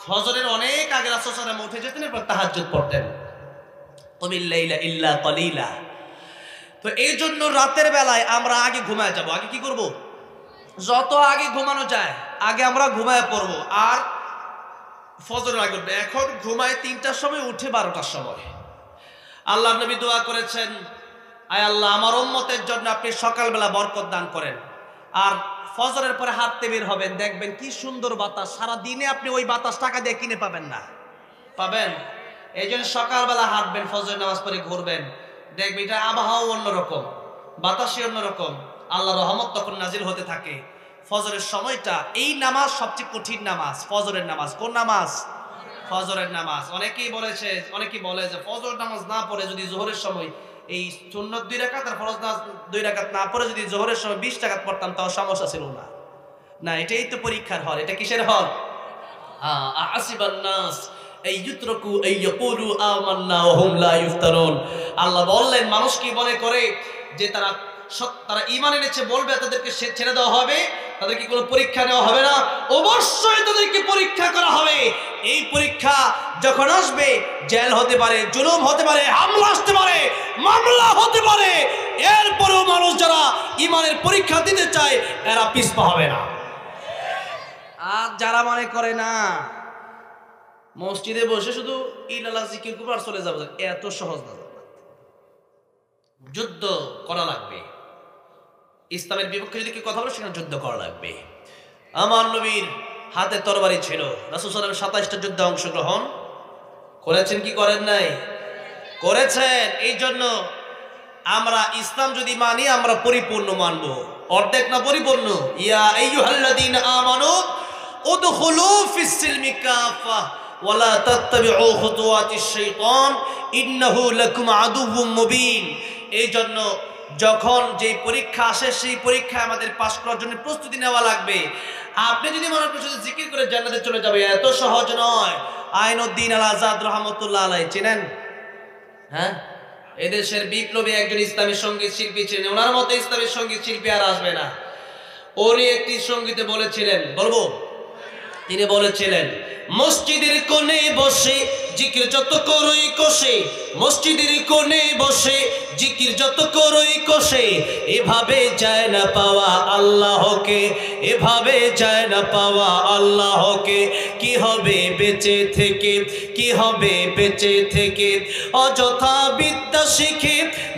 ফজরের অনেক আগে রাসূল সাল্লাল্লাহু আলাইহি ওয়াসাল্লাম উঠে যেতেন, এরপর তাহাজ্জুদ পড়তেন। কুমিল লাইলা ইল্লা কালিলা। তো এই জন্য রাতের বেলায় আমরা আগে ঘুমায় যাব। আগে কি করব? যত আগে ঘুমানো যায় আগে আমরা ঘুমায় পড়বো। আর ফজরের আগে উঠবে। এখন ঘুমায় 3টার সময়, উঠে 12টার সময়। আল্লাহ নবী দোয়া করেছেন, আয় আল্লাহ আমার উম্মতের জন্য আপনি সকালবেলা বরকত দান করেন। আর ফজরের পরে হাঁটতে বের হবেন, দেখবেন কি সুন্দর বাতাস। সারা দিনে আপনি ওই বাতাস টাকা দিয়ে কিনে পাবেন না, পাবেন। এই জন্য সকালবেলা হাঁটবেন, ফজরের নামাজ পড়ে ঘুরবেন, দেখবেন এটা আবহাওয়া অন্যরকম, বাতাসই অন্যরকম, আল্লাহ রহমত তখন নাজিল হতে থাকে। ফজরের সময়টা, এই নামাজ সবচেয়ে কঠিন নামাজ, ফজরের নামাজ। কোন নামাজ? ফজরের নামাজ। অনেকেই বলে যে ফজর নামাজ না পড়ে যদি জোহরের সময় এই সুন্নত 2 রাকাত আর ফরজ নামাজ 2 রাকাত না পড়ে যদি জোহরের সময় 20 রাকাত পড়তাম তাও সমস্যা ছিল না। না, এটাই তো পরীক্ষার হল। এটা কিসের হল? আহাসিবান নাস এই ইউতরাকু এই ইয়াকুলু আমান্না ওয়া হুম লা ইফতারুন। আল্লাহ বললেন মানুষ কি মনে করে যে তারা ঈমান এনেছে, বলবে তাদেরকে ছেড়ে দেওয়া হবে, তাদেরকে কোনো পরীক্ষা নেওয়া হবে না? অবশ্যই তাদেরকে পরীক্ষা করা হবে। এই পরীক্ষা যখন আসবে, জেল হতে পারে, জুলুম হতে পারে, হামলা আসতে পারে, মামলা হতে পারে, এরপরেও মানুষ যারা ঈমানের পরীক্ষা দিতে চায় এরা পিছপা হবে না। আর যারা মনে করে না মসজিদে বসে শুধু ইলালা জিকির করব আর চলে যাবো, এত সহজ না। যুদ্ধ করা লাগবে। ইসলামের বিপক্ষে যদি কেউ কথা বলে সেখানে যুদ্ধ করা লাগবে। আমার নবীর হাতে তরবারি ছিল। রাসূল সাল্লাল্লাহু আলাইহি ওয়াসাল্লাম 27টা যুদ্ধে অংশগ্রহণ করেছেন কি করেন নাই? করেছেন। এই জন্য আমরা ইসলাম যদি মানি আমরা পরিপূর্ণ মানবো, অর্ধেক না পরিপূর্ণ। ইয়া আইয়ুহাল্লাযীনা আমানু উদখুলু ফিস সিলমি কাফা ওয়া লা তাত্তাবিউ খুতুওয়াতিশ শাইতান ইন্নাহু লাকুম আদুউম মুবিন। এই জন্য যখন যে পরীক্ষা আসে সেই পরীক্ষায় আমাদের পাস করার জন্য প্রস্তুতি নেওয়া লাগবে। আপনি যদি মনে করেন শুধু জিকির করে জান্নাতে চলে যাবে, এত সহজ নয়। আইনুদ্দিন আল আজাদ রহমতুল্লাহ আলাইহি চিনেন? হ্যাঁ, এদেশের বিপ্লবী একজন ইসলামী সঙ্গীত শিল্পী ছিলেন। ওনার মতো ইসলামী সঙ্গীত শিল্পী আর আসবে না। উনি একটি সঙ্গীতে বলেছিলেন, বলবো? তিনি বলেছিলেন, মসজিদের কোণে বসে জিকির যত করই কষে, মসজিদের কোণে বসে জিকির যত করই কষে, এভাবে যায় না পাওয়া আল্লাহকে, এভাবে যায় না পাওয়া আল্লাহকে। কি হবে বেঁচে থেকে, কি হবে বেঁচে থেকে, অযথা বিদ্যা শিখে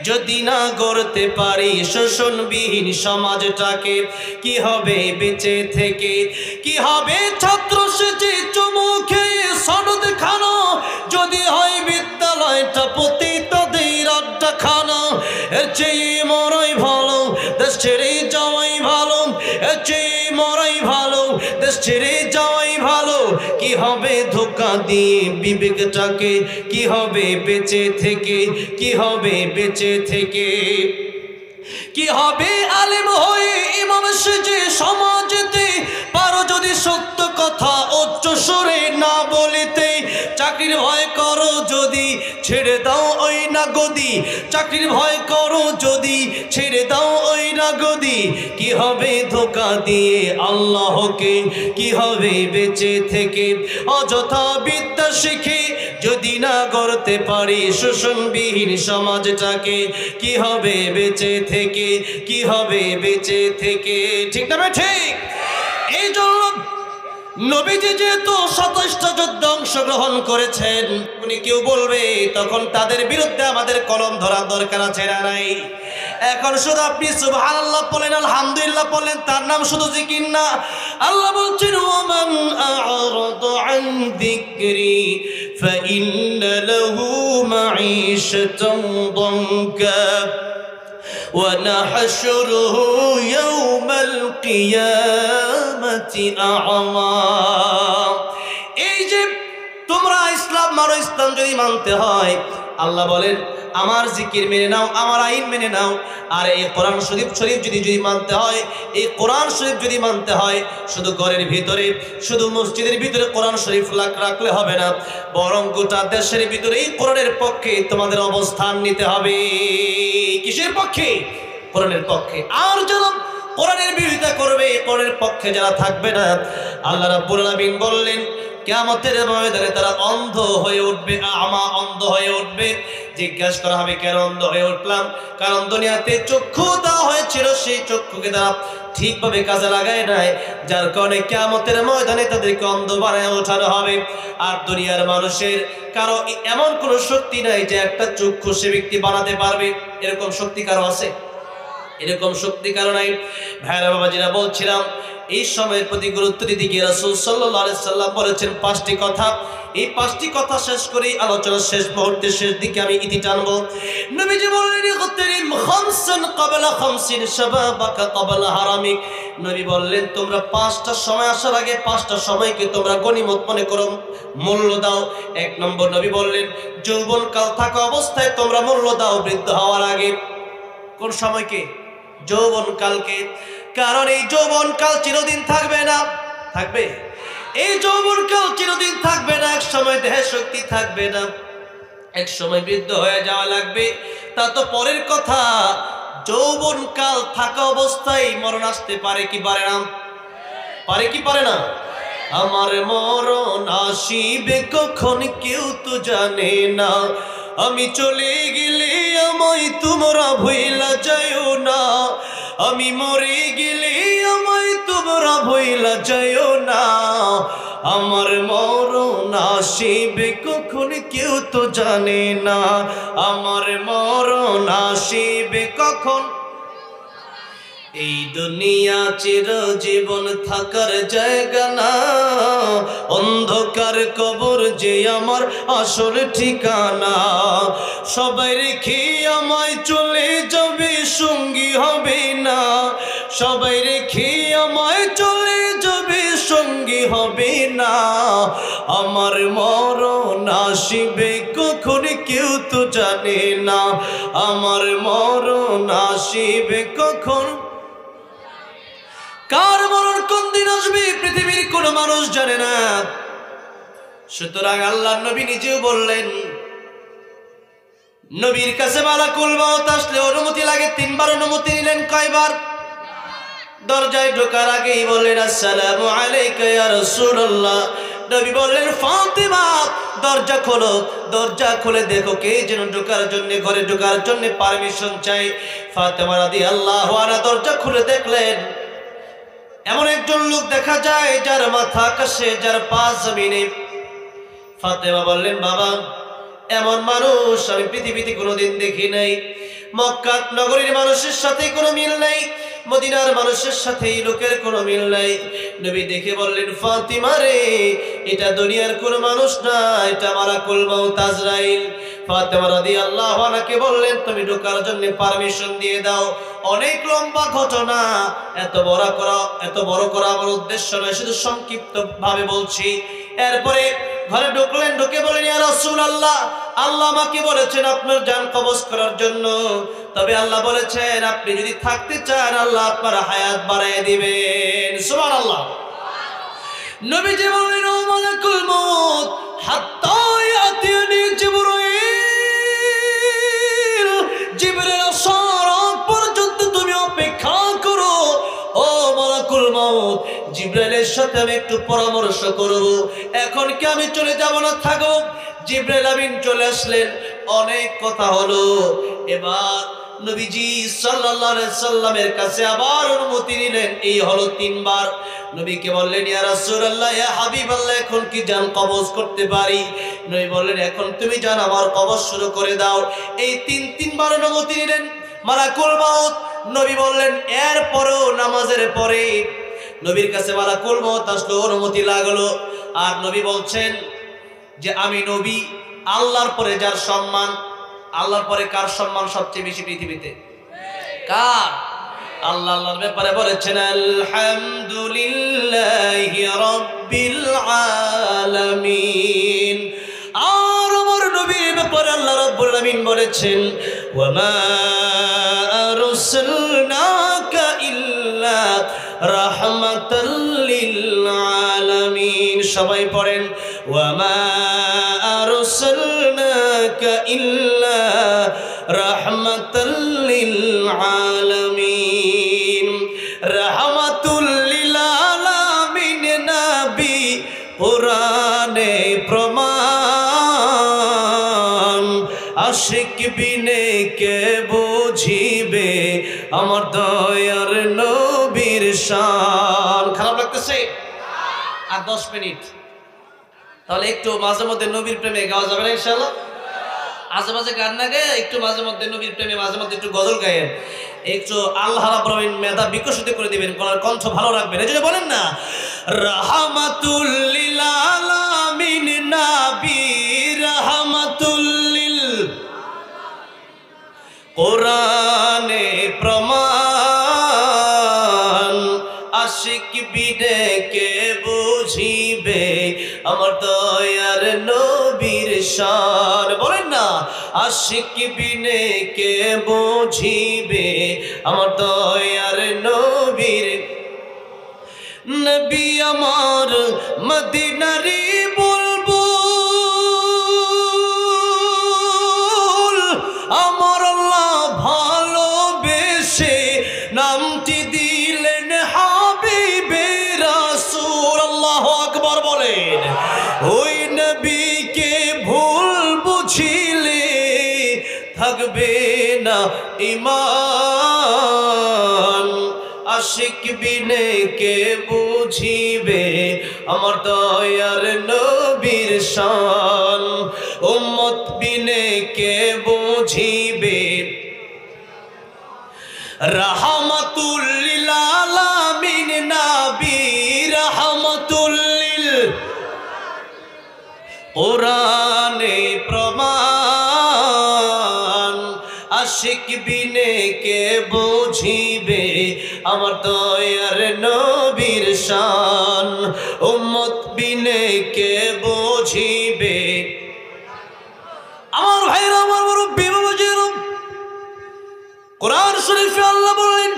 যদি না গড়তে পারি শোষণবিহীন সমাজটাকে। কি হবে বেঁচে থেকে, কি হবে ছাত্র সেজে চুমু খেয়ে সনদ খানো, যদি হয় বিদ্যালয়টা পতিতদের আড্ডাখানা। এর চেয়ে মরাই ভালো, দেশ ছেড়ে যাওয়াই ভালো, এর চেয়ে মরাই ভালো, দেশ ছেড়ে যাওয়াই ভালো। কি হবে ধোঁকা দিয়ে বিবেকটাকে, কি হবে বেঁচে থেকে, কি হবে বেঁচে থেকে। কি হবে আলেম হয়ে ইমাম সেজে সমাজেতে, পারো যদি সত্য কথা উচ্চ স্বরে না বলিতে। চাকরির ভয় করো যদি ছেড়ে দাও ওই না গদি, চাকরির ভয় করো যদি ছেড়ে দাও ওই না গদি। কি হবে ধোঁকা দিয়ে আল্লাহকে, কি হবে বেঁচে থেকে, অযথা বিদ্যা শিখে যদি না গড়তে পারি শোষণবিহীন সমাজটাকে, কি হবে বেঁচে থেকে, কি হবে বেঁচে থেকে? ঠিক না ভাই ঠিক? এই জন্য নবীজি যেহেতু 27টা যুদ্ধে অংশগ্রহণ করেছেন, উনি কেউ বলবে তখন তাদের বিরুদ্ধে আমাদের কলম ধরার দরকার আছে না নাই? এখন শুধু আপনি সুবহানাল্লাহ বলেন, আলহামদুলিল্লাহ বলেন, তার নাম শুধু জিকির না। আল্লাহ বলছেন ওয়ামান আ'রাদা আন যিকরি ফাইন্না লাহু মাঈশাতান দানকা ونحشره يوم القيامة أعمى। এই যে তোমরা ইসলাম মানো, ইসলাম যদি মানতে হয়, আল্লাহ বলেন আমার জিকির মেনে নাও, আমার আইন মেনে নাও, আর এই কোরআন শরীফ যদি মানতে হয়, এই কোরআন শরীফ যদি মানতে হয়, শুধু ঘরের ভিতরে, শুধু মসজিদের ভিতরে কোরআন শরীফ রাখলে হবে না, বরং গোটা দেশের ভিতরে এই কোরআনের পক্ষে তোমাদের অবস্থান নিতে হবে। কিসের পক্ষে? কোরআনের পক্ষে। আর যারা কোরআনের বিরোধিতা করবে, কোরআনের পক্ষে যারা থাকবে না, আল্লাহ রাব্বুল আলামিন বললেন কিয়ামতের ময়দানে তারা অন্ধ হয়ে উঠবে, আমা, অন্ধ হয়ে উঠবে। জিজ্ঞাসা করা হবে কেন অন্ধ হয়ে উঠলাম? কারণ দুনিয়াতে চক্ষু দেওয়া হয়েছিল, সেই চক্ষুকে তারা ঠিকভাবে কাজে লাগায় নাই, যার কারণে কিয়ামতের ময়দানে তাদেরকে অন্ধ বানায় ওঠানো হবে। আর দুনিয়ার মানুষের কারো এমন কোনো শক্তি নাই যে একটা চক্ষু সে ব্যক্তি বানাতে পারবে। এরকম শক্তি কারো আছে? এরকম শক্তি কারো নাই। ভাইরা বাবাজিরা, বলছিলাম এই সময়ের প্রতি গুরুত্ব দিতে গিয়ে রাসূল সাল্লাল্লাহু আলাইহি সাল্লাম বলেছেন 5টি কথা। এই 5টি কথা শেষ করি, আলোচনার শেষ মুহূর্তে শেষ দিকে আমি ইতি টানবো। নবীজি বললেন ইগতানিম খামসান ক্বাবলা খামসিন শাবাবাকা ক্বাবলা হারামিক। নবী বললেন তোমরা 5টা সময় আসার আগে 5টা সময়কে তোমরা গনিমত মনে করো, মূল্য দাও। 1 নম্বর নবী বললেন যৌবনকাল থাকা অবস্থায় তোমরা মূল্য দাও বৃদ্ধ হওয়ার আগে। কোন সময়কে? যৌবনকালকে। কারণ এই যৌবনকাল চিরদিন থাকবে না। থাকবে? এই যৌবনকাল চিরদিন থাকবে না। এক সময় দেহে শক্তি থাকবে না, এক সময় বৃদ্ধ হয়ে যাওয়া লাগবে। তা তো পরের কথা। যৌবনকাল থাকা অবস্থায় মরণ আসতে পারে কি পারে না? পারে কি পারে না? আমার মরণ আসিবে কখন কেউ তো জানে না, আমি চলে গেলে আমায় তোমরা ভুইলা যাইও না, আমি মরে গেলে আমায় তোমরা ভুইলা যাইও না, আমার মরণ আসিবে কখন কেউ তো জানে না, আমার মরণ আসিবে কখন। এই দুনিয়া চিরজীবন থাকার জায়গা না, অন্ধকার কবর যে আমার আসল ঠিকানা, সবাই রেখে আমায় চলে যাবে সঙ্গী হবে না, সবাই রেখে আমায় চলে যাবে সঙ্গী হবে না, আমার মরণ আসিবে কখন কেউ তো জানে না, আমার মরণ আসিবে কখন। কার মরণ কোন দিন আসবে পৃথিবীর কোনো মানুষ জানে না। সুতরাং আল্লাহর নবী নিজেও বললেন, নবীর কাছে মালাকুল মউত আসলে অনুমতি লাগে 3 বার। অনুমতি নিলেন কয়বার? দরজায় ঢোকার আগেই বললেন আসসালামু আলাইকা ইয়া রাসূলুল্লাহ। নবী বললেন ফাতিমা দরজা খোলো। দরজা খুলে দেখো কে যেন ঢোকার জন্য, ঘরে ঢোকার জন্য পারমিশন চাই। ফাতিমা রাদিয়াল্লাহু আনহা দরজা খুলে দেখলেন এমন একজন লোক দেখা যায় যার মাথা আকাশে, যার পা জমিনে। ফাতেমা বললেন বাবা, এমন মানুষ আমি পৃথিবীতে কোনোদিন দেখি নাই। মক্কা নগরীর মানুষের সাথে কোনো মিল নাই, মদিনার মানুষের সাথে এই লোকের কোনো মিল নাই। নবী দেখে বললেন ফাতিমা রে, এটা দুনিয়ার কোনো মানুষ না, এটা মালাকুল মউত আজরাইল। ফাতিমা রাদিয়াল্লাহু আনহাকে বললেন তুমি ঢোকার জন্য পারমিশন দিয়ে দাও। অনেক লম্বা ঘটনা, এত বড় করা আমার উদ্দেশ্য নয়, শুধু সংক্ষিপ্ত ভাবে বলছি। এরপরে ঘরে ঢুকলেন, ঢুকে বলেন ইয়া রাসূলুল্লাহ, আল্লাহ আমাকে বলেছেন আপনার জান কবজ করার জন্য, তবে আল্লাহ বলেছেন আপনি যদি থাকতে চান আল্লাহ আপনার হায়াত বাড়ায় দিবেন। সুবহানাল্লাহ। নবীজি বললেন ও মালাকুল মউত, হাত্তা ইয়াতিনি জিবরাইল, জিবরাইল আসার পর্যন্ত তুমি অপেক্ষা করো। ও মালাকুল মউত, জিবরাইলের সাথে আমি একটু পরামর্শ করব। এখন কি আমি চলে যাব না থাকব? জিবরাইল আমিন চলে আসলেন, অনেক কথা হলো। এবার নবীজি সাল্লাল্লাহু আলাইহি সাল্লামের কাছে আবার অনুমতি নিলেন। এই হলো 3 বার। নবীকে বললেন, ইয়া রাসূলুল্লাহ, ইয়া হাবিবাল্লাহ, এখন কি জান কবজ করতে পারি? নবী বললেন, এখন তুমি জান আমার কবজ শুরু করে দাও। এই 3 বার অনুমতি নিলেন মালাকুল মাউত। নবী বললেন, এরপরও নামাজের পরে নবীর কাছে মালাকুল মাউত আসলো, অনুমতি লাগলো। আর নবী বলছেন যে আমি নবী, আল্লাহর পরে যার সম্মান, আল্লাহর পরে কার সম্মান সবচেয়ে বেশি পৃথিবীতে? কার? আল্লাহ আল্লাহর ব্যাপারে বলেছেন আলহামদুলিল্লাহি রাব্বিল আলামিন। আর আমার নবীর ব্যাপারে আল্লাহ রাব্বুল আলামিন বলেছেন ওয়া মা আরসালনাকা ইল্লা রাহমাতাল লিল আলামিন। সবাই পড়েন ওয়া মা আরসালনাকা ইল্লা রাহমাতাল লিল আলামিন। রাহমাতুল লিল আলামিন নবী কোরআনে প্রমাণ। আশিক বিনে কে বুঝিবে আমার দয়ার নবীর শান। খারাপ লাগতেছে? আর 10 মিনিট, তাহলে একটু মাঝে মধ্যে নবীর প্রেমে গাওয়া যাবে না ইনশাআল্লাহ? মাঝে মাঝে গান না গায়ে একটু মাঝে মধ্যে নবীর প্রেমে মাঝে মধ্যে একটু গজল গায়েন, একটু আল্লাহ রাব্বুল আলামিন মেধা বিকশিত করে দিবেন, গলার কণ্ঠ ভালো রাখবেন। এই জন্য বলেন না রাহমাতুল লিল আলামিন নবী রাহমাতুল লিল কোরআনে প্রমাণ। আশিক বিনে কে বুঝিবে আমার দয়ার নবীর শান। বলেন না আশিক বিনে কে বুঝিবে আমার দয়ার নবীর। নবী আমার মদিনারি বুলবুল, আমার আল্লাহ ভালোবেসে নামটি দিলেন হাবিবে রাসূল। আল্লাহু আকবার বলেন। ওই নবীকে ভুল বুঝিলে থাকবে না ঈমান। আশিক বিনে কে বুঝিবে আমার দয়ার নবীর শান। উম্মত বিনে কে বুঝিবে রাহমাতুল লিল আলামিন নবী রাহমাতুল লিল কোরআনে প্রমাণ। আশিক বিনে কে বুঝিবে আমার দয়ার নবীর শান। উম্মত বিনে কে বুঝিবে। আমার ভাইরা, আমার মুরব্বি বাবাজির, কোরআন শরীফে আল্লাহ বলেন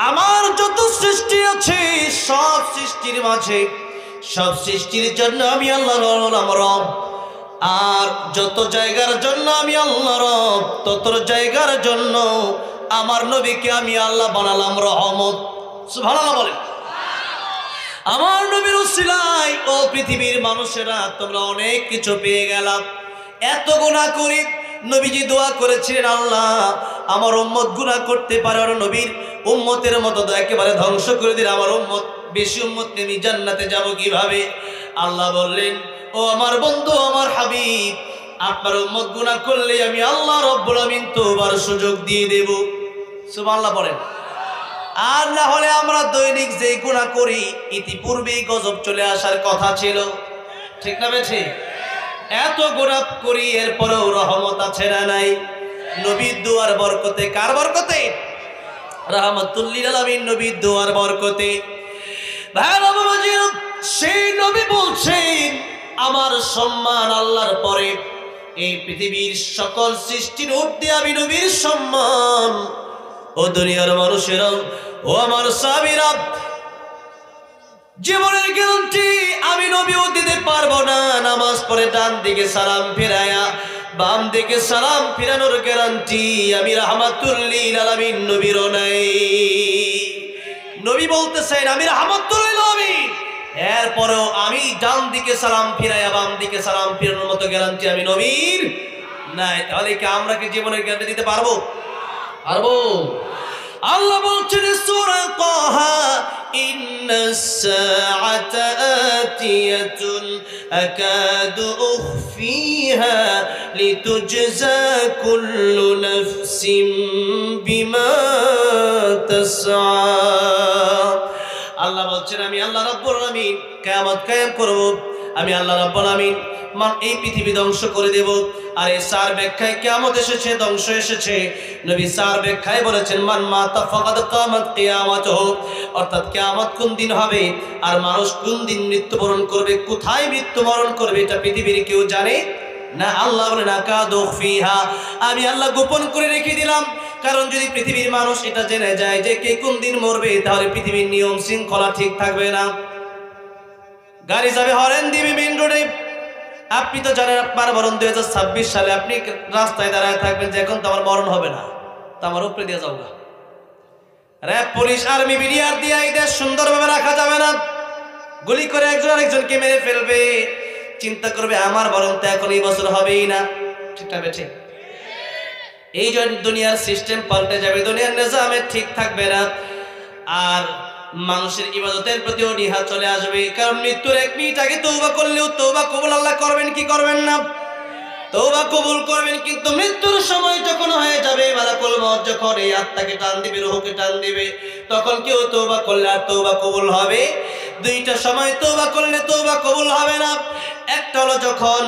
আমার যত সৃষ্টি আছে সব সৃষ্টির মাঝে, সব সৃষ্টির জন্য আমি আল্লাহর রব। আর যত জায়গার জন্য আমি আল্লাহ রব, তত জায়গার জন্য আমার নবীকে আমি আল্লাহ বানালাম রহমত। সুবহানাল্লাহ বলেন। আমার নবীর উসিলায় ও পৃথিবীর মানুষেরা তোমরা অনেক কিছু পেয়ে গেলাম। এত গুনাহ করি নবীজি দোয়া করেছিলেন, আল্লাহ আমার উম্মত গুনাহ করতে পারে, আর নবীর উম্মতের মতো একেবারে ধ্বংস করে দিলে আমার উম্মত বেশি উম্মত নিয়ে আমি জান্নাতে যাব কিভাবে? আল্লাহ বললেন, ও আমার বন্ধু, আমার হাবিব, আপনার উম্মত গুনাহ করলে আমি আল্লাহ রব্বুল আমিন তওবার সুযোগ দিয়ে দেব। সুবহানাল্লাহ বলেন। আর না হলে আমরা দৈনিক যে গুনাহ করি ইতিপূর্বেই গজব চলে আসার কথা ছিল, ঠিক না বেঠি? এত গুনাহ করি এরপরেও রহমত আছে না নাই? নবীর দুয়ার বরকতে। কার বরকতে? রাহমাতুল লিল আলামিন নবীর দুয়ার বরকতে। ভাইরা বাবাজিরা, সেই নবী বলছেন আমার সম্মান আল্লাহর পরে এই পৃথিবীর সকল সৃষ্টির ঊর্ধ্বে আমি নবীর সম্মান। ও দুনিয়ার মানুষেরা, ও আমার সাহাবীরা, জীবনের গ্যারান্টি আমি নবীও দিতে পারবো না। নামাজ পড়ে ডান দিকে সালাম ফিরায়া বাম দিকে সালাম ফিরানোর গ্যারান্টি আমি রাহমাতুল লিল আলামিন নবীরও নাই। নবী বলতেছেন আমি রাহমাতুল লিল আলামিন, এরপরেও আমি ডান দিকে সালাম ফিরাইয়া বাম দিকে সালাম ফিরানোর মতো গ্যারান্টি আমি নবীর নাই। তাহলে কি আমরা কি জীবনের গ্যারান্টি দিতে পারবো? পারবো? আল্লাহ বলছেন সূরা তাহা, ইন্নাস সাআতা আতিয়াতুন আকাদু উখফিহা লিতুজজা কুল্লু নাফসিন বিমা তাসআ। আল্লাহ বলছেন আমি আল্লাহ রাব্বুল আলামিন কিয়ামত কায়েম করব, আমি আল্লাহ রাব্বুল আলামিন এই পৃথিবী ধ্বংস করে দেব। আর এই সার ব্যাখ্যায় কিয়ামত এসেছে, ধ্বংস এসেছে। নবী সার ব্যাখ্যায় বলেছেন মান মাতা ফাকাদ কিয়ামত কিয়ামতুহু, অর্থাৎ কিয়ামত কোন দিন হবে আর মানুষ কোন দিন মৃত্যুবরণ করবে, কোথায় মৃত্যুবরণ করবে এটা পৃথিবীর কেউ জানে না। আল্লাহ বলেন আকাদু ফিহা, আমি আল্লাহ গোপন করে রেখে দিলাম। কারণ যদি পৃথিবীর মানুষ এটা জেনে যায় যে কে কোন দিন মরবে, তাহলে পৃথিবীর নিয়ম শৃঙ্খলা ঠিক থাকবে না। গাড়ি যাবে হরেন দিবে মেইন রোডে, আপনি তো জানেন আপনার মরণ 2026 সালে, আপনি রাস্তায় দাঁড়ায় থাকবেন যে এখন তো আমার মরণ হবে না, তো আমার উপরে দিয়ে যাও না। র্যাব, পুলিশ, আর্মি, বিডিআর দিয়ে এই দেশ সুন্দরভাবে রাখা যাবে না। গুলি করে একজন আরেকজনকে মেরে ফেলবে, চিন্তা করবে আমার মরণ তো এখন এই বছর হবেই না। ঠিক না বেঠে? এই জন্য দুনিয়ার সিস্টেম পাল্টে যাবে, দুনিয়ার নিজামে ঠিক থাকবে না। আর মানুষের ইবাদতের প্রতি অনীহা চলে আসবে। কারণ মৃত্যুর 1 মিনিট আগে তওবা করলেও তওবা কবুল আল্লাহ করবেন কি করবেন না? তওবা কবুল করবেন, কিন্তু মৃত্যুর সময় যখন হয়ে যাবে, মালাকুল মউত যখন এই আত্মাকে টান দিবে, রূহকে টান দিবে, তখন কেউ তওবা করলে আর তওবা কবুল হবে? দুইটা সময় তওবা করলে তওবা কবুল হবে না। একটা হলো যখন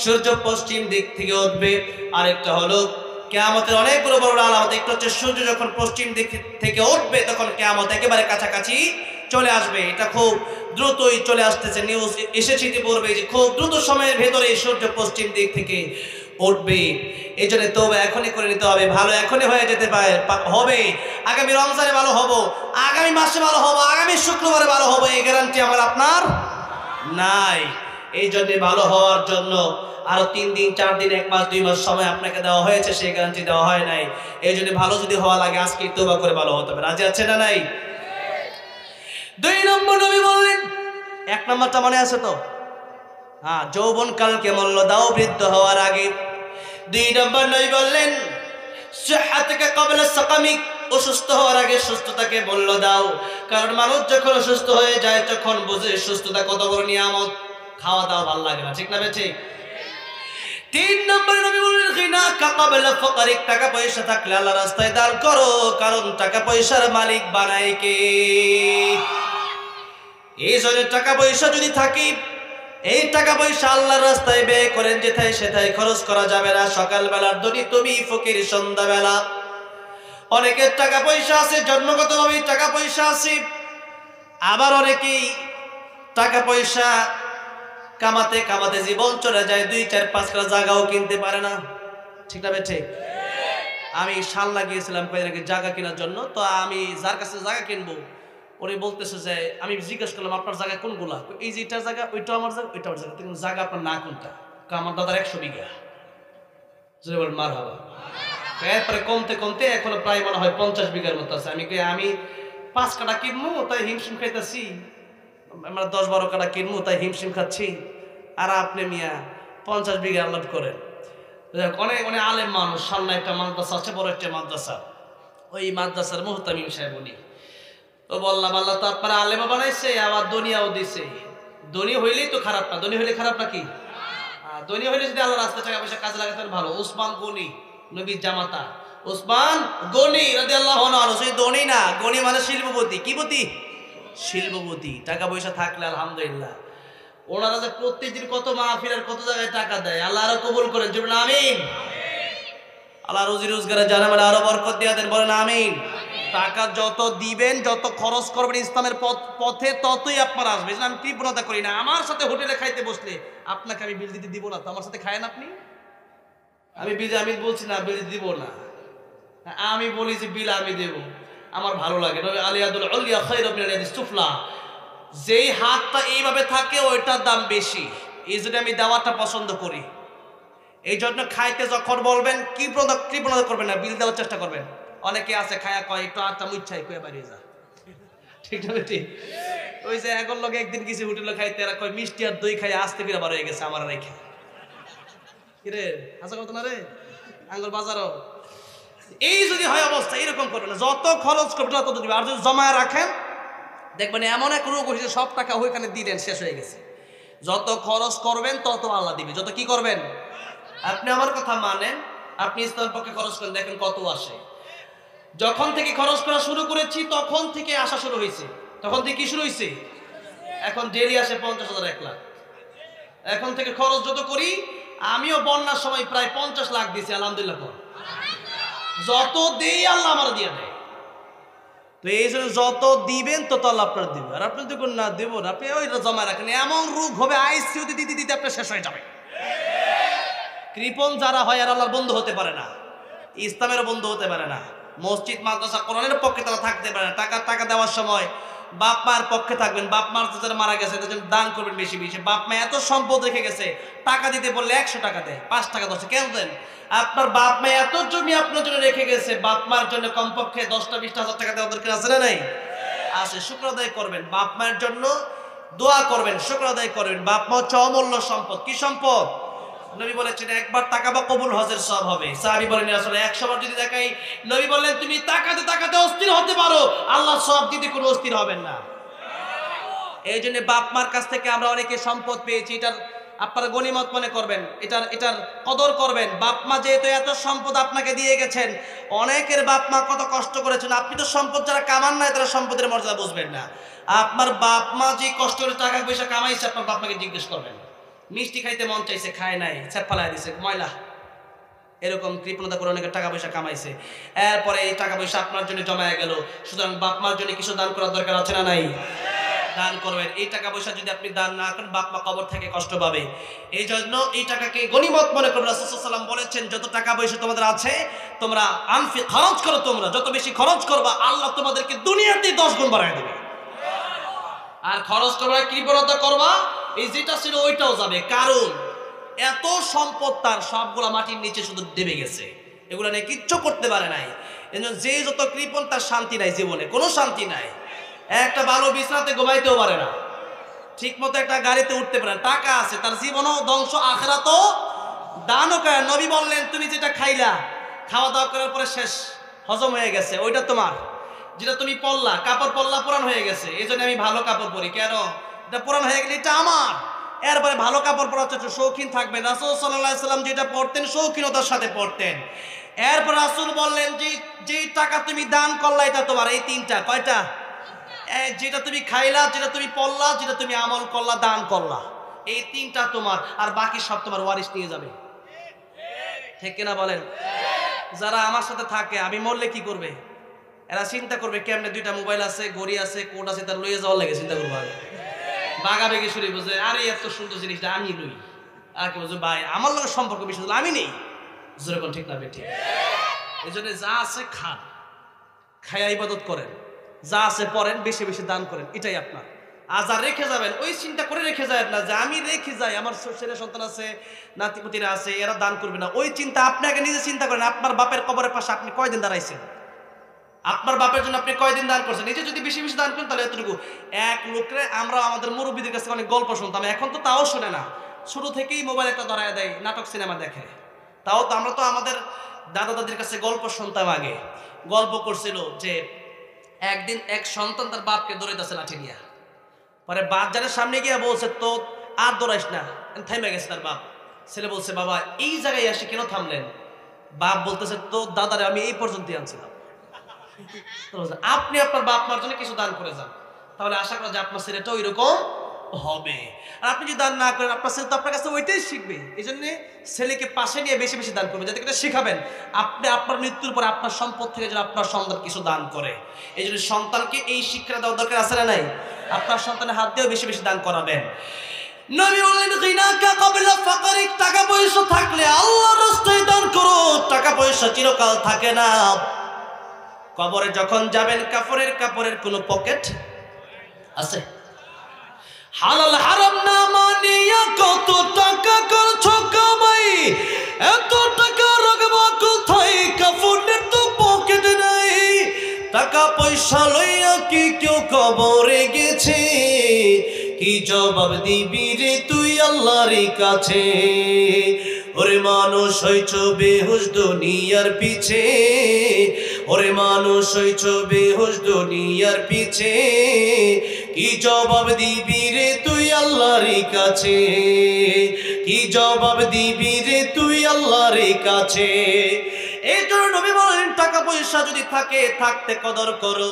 সূর্য পশ্চিম দিক থেকে উঠবে, আরেকটা হলো কিয়ামতের অনেকগুলো বড় আলামত। একটা হচ্ছে সূর্য যখন পশ্চিম দিক থেকে উঠবে তখন কিয়ামত একেবারে কাছাকাছি চলে আসবে। এটা খুব দ্রুতই চলে আসতেছে, নিউজ এসেছে ইতিপূর্বে যে খুব দ্রুত সময়ের ভেতরে সূর্য পশ্চিম দিক থেকে উঠবে। এই জন্য তওবা এখনই করে নিতে হবে, ভালো এখনই হয়ে যেতে পারে হবে। আগামী রমজানে ভালো হব, আগামী মাসে ভালো হব, আগামী শুক্রবারে ভালো হব, এই গ্যারান্টি আমার আপনার নাই। এই জন্য ভালো হওয়ার জন্য আরো 3 দিন 4 দিন 1 মাস 2 মাস সময় আপনাকে দেওয়া হয়েছে, সেই গ্যারান্টি দেওয়া হয় নাই। এই জন্য ভালো যদি হওয়া লাগে আজকে তওবা করে ভালো হতে হবে। রাজি আছে না নাই? 2 নম্বর নবী বললেন, 1 নম্বরটা মনে আছে তো? হ্যাঁ, যৌবন কালকে মূল্য দাও বৃদ্ধ হওয়ার আগে। 2 নম্বর নবী বললেন সিহহাতুকা ক্বাবলা সাকামিক, অসুস্থ হওয়ার আগে সুস্থতাকে মূল্য দাও। কারণ মানুষ যখন অসুস্থ হয়ে যায় তখন বুঝে সুস্থতা কত বড় নিয়ামত। খাওয়া দাওয়া ভালো লাগে না, ঠিক না বেঠিক? 3 নম্বরে নবী বললেন গিনাকা ক্বাবলা ফাকরিক, টাকা পয়সা থাকলে আল্লাহর রাস্তায় দান করো, কারণ টাকা পয়সার মালিক বানায় কে? এই জন্য টাকা পয়সা যদি থাকে, এই টাকা পয়সা আল্লাহর রাস্তায় ব্যয় করেন, যেথায় সেথায় খরচ করা যাবে না। সকালবেলার ধনী তুমি, ফকির সন্ধ্যাবেলা। অনেকের টাকা পয়সা আছে, জন্মগতভাবে টাকা পয়সা আছে, আবার অনেকেই টাকা পয়সা কামাতে কামাতে জীবন চলে যায়, 2-4-5 কাঠা জায়গাও কিনতে পারে না। ঠিক না বেঠিক? আমি শাল লাগিয়েছিলাম কয়েকদিন আগে জায়গা কেনার জন্য। তো আমি যার কাছে জায়গা কিনবো উনি বলতেছে যে, আমি জিজ্ঞেস করলাম আপনার জায়গা কোনগুলা? এই যে এটা জায়গা, ওইটা আমার জায়গা, ওইটা আমার জায়গা। কিন্তু জায়গা আপনার না কোনটা? আমার দাদার 100 বিঘা। যদি বলেন মার হাবা। এরপরে কমতে কমতে এখন প্রায় মনে হয় 50 বিঘার মতো আছে। আমি 5 কাঠা কিনবো তাই হিমশিম খাইতেছি, আমরা 10-12 কাঠা কিনবো তাই হিমশিম খাচ্ছি। আর আপনি মিয়া 50 বিঘা আল্লাহ করেন। অনেক অনেক আলেম মানুষ, সামনে একটা মাদ্রাসা আছে, বড় একটা মাদ্রাসা, ওই মাদ্রাসার মুহতামিম সাহেব উনি। তো বললাম আল্লাহ তো আপনারা আলেমা বানাইছে, আবার দুনিয়াও দিছে। ধনী হইলেই তো খারাপ না, ধনী হইলে খারাপ নাকি? ধনী হইলে যদি আল্লাহ রাস্তায় টাকা পয়সা কাজে লাগাতে ভালো। ওসমান গনি, নবীর জামাতা ওসমান গনি রাদিয়াল্লাহু আনহু, সেই ধনী না, গনি মানে শিল্পপতি। কি পতি? শিল্পপতি। টাকা পয়সা থাকলে আলহামদুলিল্লাহ। ওনারা যে প্রত্যেকদিন কত মাহফিল আর কত জায়গায় টাকা দেয়, আল্লাহ আরো কবুল করেন, বলেন আমিন। আল্লাহ রুজি রোজগারে জানা মানে আরো বরকত দিয়া দেন, বলেন আমিন। টাকা যত দিবেন, যত খরচ করবেন ইসলামের পথে, ততই আপনার আসবে। আমি কৃপণতা করি না, আমার সাথে হোটেলে খাইতে বসলে আপনাকে আমি বিল দিতে দিব না তো? আমার সাথে খায়েন আপনি? আমি বলছি না বিল দিব না, আমি বলি যে বিল আমি দেব, আমার ভালো লাগে। আলিয়াদুল উলিয়া খায়রুম মিনাল ইয়াদিস সুফলা, যেই হাতটা এইভাবে থাকে ওইটার দাম বেশি, এই জন্য আমি দেওয়াটা পছন্দ করি। এই জন্য খাইতে যখন বলবেন কৃপণতা করবেন না, বিল দেওয়ার চেষ্টা করবেন। অনেকে আছে খায়া কয় একটু আটটা মুচ্ছাই কয়ে বাড়িয়ে যা, ঠিক না ঠিক? ওই যে এখন লোক একদিন কিছু হোটেলে খাইতে এরা কয় মিষ্টি আর দই খাই আসতে ফিরে বার হয়ে গেছে আমার রেখে। কিরে হাসা কথা না রে আঙ্গুর বাজারও। এই যদি হয় অবস্থা এরকম করবে না, যত খরচ করবে তত দিবে। আর যদি জমায় রাখেন দেখবেন এমন এক রোগ হয়েছে সব টাকা ওইখানে দিলেন শেষ হয়ে গেছে। যত খরচ করবেন তত আল্লাহ দিবে। যত কি করবেন, আপনি আমার কথা মানেন, আপনি ইসলামের পক্ষে খরচ করেন, দেখেন কত আসে। যখন থেকে খরচ করা শুরু করেছি তখন থেকে আসা শুরু হয়েছে। তখন থেকে কি শুরু হয়েছে? এখন ডেলি আসে 50,000 1 লাখ। এখন থেকে খরচ যত করি, আমিও বন্যার সময় প্রায় 50 লাখ দিয়েছি আলহামদুলিল্লাহ। যত দেই আল্লাহ আমার দিয়ে দেয়। তো এই জন্য যত দিবেন তত আল্লাহ আপনার দিবে। আর আপনি দেখুন না দেব না, আপনি ওইটা জমা রাখেন, এমন রোগ হবে আইসিইউতে দিতে দিতে আপনার শেষ হয়ে যাবে। কৃপণ যারা হয় আর আল্লাহর বন্ধু হতে পারে না, ইসলামের বন্ধু হতে পারে না, মসজিদ মাদ্রাসা কোরআনের পক্ষে তারা থাকতে পারে না। টাকা দেওয়ার সময় বাপ মার পক্ষে থাকবেন। বাপ মার যারা মারা গেছে তাদের দান করবেন বেশি বেশি। বাপ মা এত সম্পদ রেখে গেছে, টাকা দিতে বললে 100 টাকা দেয়, 5 টাকা 10 কেন দেন? আপনার বাপ মা এত জমি আপনার জন্য রেখে গেছে, বাপ মার জন্য কমপক্ষে 10-20 হাজার টাকা দেওয়া দরকার আছে না নাই? আছে। শুকর আদায় করবেন, বাপ মায়ের জন্য দোয়া করবেন, শুকর আদায় করবেন। বাপ মা হচ্ছে অমূল্য সম্পদ। কি সম্পদ? নবী বলেছেন একবার তাকাবা কবুল হজের সব হবে। সাহাবী বলেন আসলে 100 বার যদি দেখাই। নবী বললেন তুমি তাকাতে অস্থির হতে পারো, আল্লাহ সব দিতে কোনো অস্থির হবেন না। এই জন্য বাপ মার কাছ থেকে আমরা অনেকে সম্পদ পেয়েছি, এটার আপনারা গনিমত মনে করবেন, এটার কদর করবেন। বাপ মা যেহেতু এত সম্পদ আপনাকে দিয়ে গেছেন, অনেকের বাপ মা কত কষ্ট করেছেন, আপনি তো সম্পদ যারা কামান নাই তারা সম্পদের মর্যাদা বুঝবেন না। আপনার বাপ মা যে কষ্ট করে টাকা পয়সা কামাইছে আপনার বাপ মাকে জিজ্ঞেস করবেন। মিষ্টি খাইতে মন চাইছে, খায় নাই, ফালায় দিছে ময়লা, এরকম কৃপণতা করে অনেকে টাকা পয়সা কামাইছে। এরপরে এই টাকা পয়সা আপনার জন্য জমায় গেল। সুতরাং বাপ মার জন্য কিছু দান করার দরকার আছে না নাই? দান করবেন। এই টাকা পয়সা যদি আপনি দান না করেন বাপ মা কবর থেকে কষ্ট পাবে। এই জন্য এই টাকাকে গনিমত মনে করবেন। রাসূল সাল্লাল্লাহু আলাইহি ওয়াসাল্লাম বলেছেন যত টাকা পয়সা তোমাদের আছে তোমরা খরচ করো। তোমরা যত বেশি খরচ করবা আল্লাহ তোমাদেরকে দুনিয়াতেই 10 গুণ বাড়ায় দেবে। আর খরচ করবা, কৃপণতা করবা, এই যেটা ছিল ওইটাও যাবে। কারণ এত সম্পদ তার সবগুলা মাটির নিচে শুধু দেবে গেছে, এগুলা নিয়ে কিচ্ছু করতে পারে নাই। এজন্য যে যত কৃপণ তার শান্তি নাই, জীবনে কোনো শান্তি নাই। একটা ভালো বিছানাতে ঘুমাইতেও পারে না, ঠিক মতো একটা গাড়িতে উঠতে পারে না। টাকা আছে তার জীবনও ধ্বংস, আখিরাতও দানও করে। নবী বললেন তুমি যেটা খাইলা, খাওয়া দাওয়া করার পরে শেষ, হজম হয়ে গেছে, ওইটা তোমার। যেটা তুমি পরলা, কাপড় পরলা, পুরান হয়ে গেছে, এই জন্য আমি ভালো কাপড় পরি। কেন? এটা পুরান হয়ে গেলে এটা আমার। এরপরে ভালো কাপড় পরা হচ্ছে শৌখিন থাকবে। রাসূল সাল্লাল্লাহু আলাইহি ওয়াসাল্লাম যেটা পরতেন শৌখিনতার সাথে পরতেন। এরপর রাসূল বললেন যে টাকা তুমি দান করলা এটা তোমার। এই তিনটা, কয়টা? যেটা তুমি খাইলা, যেটা তুমি পরলা, যেটা তুমি আমল করলা, দান করলা, এই তিনটা তোমার। আর বাকি সব তোমার ওয়ারিশ নিয়ে যাবে। ঠিক কিনা বলেন? যারা আমার সাথে থাকে, আমি মরলে কি করবে? এরা চিন্তা করবে কেমনে 2টা মোবাইল আছে, ঘড়ি আছে, কোট আছে, তার লইয়ে যাওয়ার লাগে চিন্তা করবো। বাগা বেগে শুরু বুঝে আরে এত সুন্দর জিনিসটা আমি লই। আর কি বলছো ভাই আমার লোকের সম্পর্ক বেশি আমি নেই। যেরকম ঠিক না বেঠিক? এই জন্য যা আছে খান, খায়া ইবাদত করেন, যা আছে পড়েন, বেশি বেশি দান করেন, এটাই আপনার। আর যা রেখে যাবেন ওই চিন্তা করে রেখে যায় না যে আমি রেখে যাই, আমার ছেলে সন্তান আছে, নাতিপুতিরা আছে, এরা দান করবে না, ওই চিন্তা আপনি আগে নিজে চিন্তা করেন। আপনার বাপের কবরের পাশে আপনি কয়দিন দাঁড়াইছেন? আপনার বাপের জন্য আপনি কয়দিন দান করছেন? নিজে যদি বেশি বেশি দান করেন তাহলে এতটুকু। এক লোকরে আমরা আমাদের মুরব্বীদের কাছে অনেক গল্প শুনতাম, এখন তো তাও শুনে না, শুরু থেকেই মোবাইল একটা ধরায় দেয়, নাটক সিনেমা দেখে। তাও তো আমরা তো আমাদের দাদা দাদির কাছে গল্প শুনতাম। আগে গল্প করছিল যে একদিন এক সন্তান তার বাপকে দৌড়াইতেছে লাঠি নিয়ে। পরে বাজারের সামনে গিয়ে বলছে তো আর দৌড়াইস না, থেমে গেছে তার বাপ। ছেলে বলছে বাবা এই জায়গায় এসে কেন থামলেন? বাপ বলতেছে তো দাদারে আমি এই পর্যন্তই আনছিলাম। আপনি আপনার বাপ মার জন্য কিছু দান করে যান, তাহলে আশা করা যায় আপনার ছেলেটা ওই রকম হবে। আর আপনি যদি দান না করেন আপনার ছেলে তো আপনার কাছে ওইটাই শিখবে। এই জন্য ছেলেকে পাশে নিয়ে বেশি বেশি দান করবেন, যাতে এটা শিখাবেন। আপনি আপনার মৃত্যুর পরে আপনার সম্পদ থেকে যেন আপনার সন্তান কিছু দান করে। এই জন্য সন্তানকে এই শিক্ষা দেওয়া দরকার আছে না নাই? আপনার সন্তানের হাত দিয়েও বেশি বেশি দান করাবেন। নবী বললেন গিনাকা ক্বাবলা ফাকরিক, টাকা পয়সা থাকলে আল্লাহর রাস্তায় দান করো। টাকা পয়সা চিরকাল থাকে না। কবরে যখন যাবেন কাপড়ের কোনো পকেট আছে? হালাল হারাম না মানিয়া কত টাকা করছো কামাই, এত টাকা রাখবো কোথায়? কাপড়ের তো পকেট নাই। টাকা পয়সা লইয়া কি কেউ কবরে গেছে, কি জবাব দিবি রে তুই আল্লাহর কাছে। ওরে মানুষ হইছ বেহুশ দুনিয়ার পিছে, ওরে মানুষ হইছ বেহুশ দুনিয়ার পিছে, কি জবাব দিবি রে তুই আল্লাহর কাছে, কি জবাব দিবি রে তুই আল্লাহর কাছে। এই জন্য নবী বলেন টাকা পয়সা যদি থাকে থাকতে কদর করো,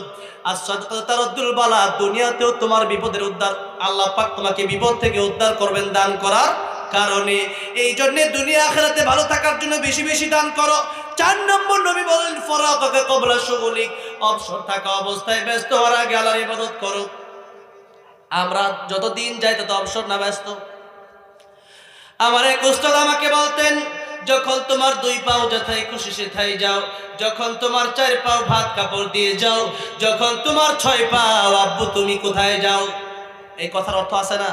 আর সাদাকাতুল বালা, দুনিয়াতেও তোমার বিপদের উদ্ধার, আল্লাহ পাক তোমাকে বিপদ থেকে উদ্ধার করবেন দান করার কারণে। এই জন্য দুনিয়া আখিরাতে ভালো থাকার জন্য বেশি বেশি দান করো। 4 নম্বর নবী বলেন ফরাগাকা ক্বাবলা শুগুলিক, অবসর থাকা অবস্থায় ব্যস্ত হওয়ার আগে আল্লাহর ইবাদত করো। আমরা যত দিন যাই তত অবসর না ব্যস্ত। আমার এক উস্তাদ আমাকে বলতেন, যখন তোমার 2 পাও যেথায় খুশি সেথায় যাও, যখন তোমার 4 পাও ভাত কাপড় দিয়ে যাও, যখন তোমার 6 পাও আব্বু তুমি কোথায় যাও। এই কথার অর্থ আছে না?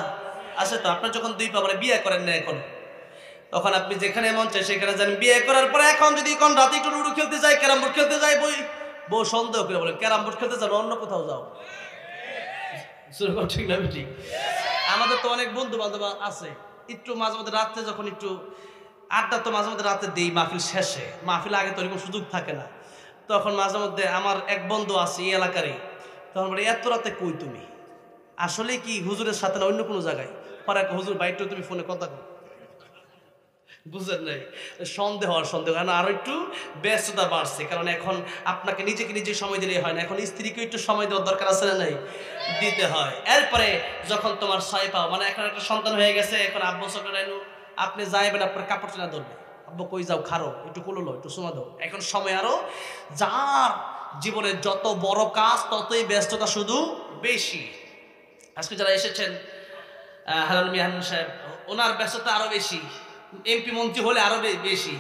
আছে তো। আপনার যখন 2 পা মানে বিয়ে করেন না এখন, তখন আপনি যেখানে মন চায় সেখানে যান। বিয়ে করার পরে এখন যদি কোন রাতে একটু লুডো খেলতে যাই, ক্যারাম বোর্ড খেলতে যাই, বউ সন্দেহ করে বলে ক্যারাম বোর্ড খেলতে যাও, অন্য কোথাও যাও। ঠিক না? ঠিক। আমাদের তো অনেক বন্ধু বান্ধব আছে, একটু মাঝে মধ্যে রাত্রে যখন একটু আড্ডা, তো মাঝে মধ্যে রাতে দিই মাহফিল শেষে, মাহফিল আগে তো এরকম সুযোগ থাকে না, তখন মাঝে মধ্যে আমার এক বন্ধু আছে এই এলাকারই, তখন বলে এত রাতে কই তুমি, আসলে কি হুজুরের সাথে না অন্য কোনো জায়গায়? পরে হুজুর বাইরটা তুমি ফোনে কথা কর, বুঝেন নাই? সন্দেহ আর সন্দেহ, কারণ আরো একটু ব্যস্ততা বাড়ছে, কারণ এখন আপনাকে নিজেকে নিজে সময় দিলেই হয় না, এখন স্ত্রীকে একটু সময় দেওয়ার দরকার আছে না নাই? দিতে হয়। এরপরে যখন তোমার 6 পাও মানে এখন একটা সন্তান হয়ে গেছে, এখন আব্বু সকালে আপনি যাইবেন, আপনার কাপড় চেনা ধরবে, আব্বু কই যাও, খারো একটু কুলো লো, একটু সময় দাও। এখন সময় আরো, যার জীবনের যত বড় কাজ ততই ব্যস্ততা শুধু বেশি। আজকে যারা এসেছেন হারান মিয়ান সাহেব, ওনার ব্যস্ততা আরো বেশি, এমপি মন্ত্রী হলে আরো বেশি।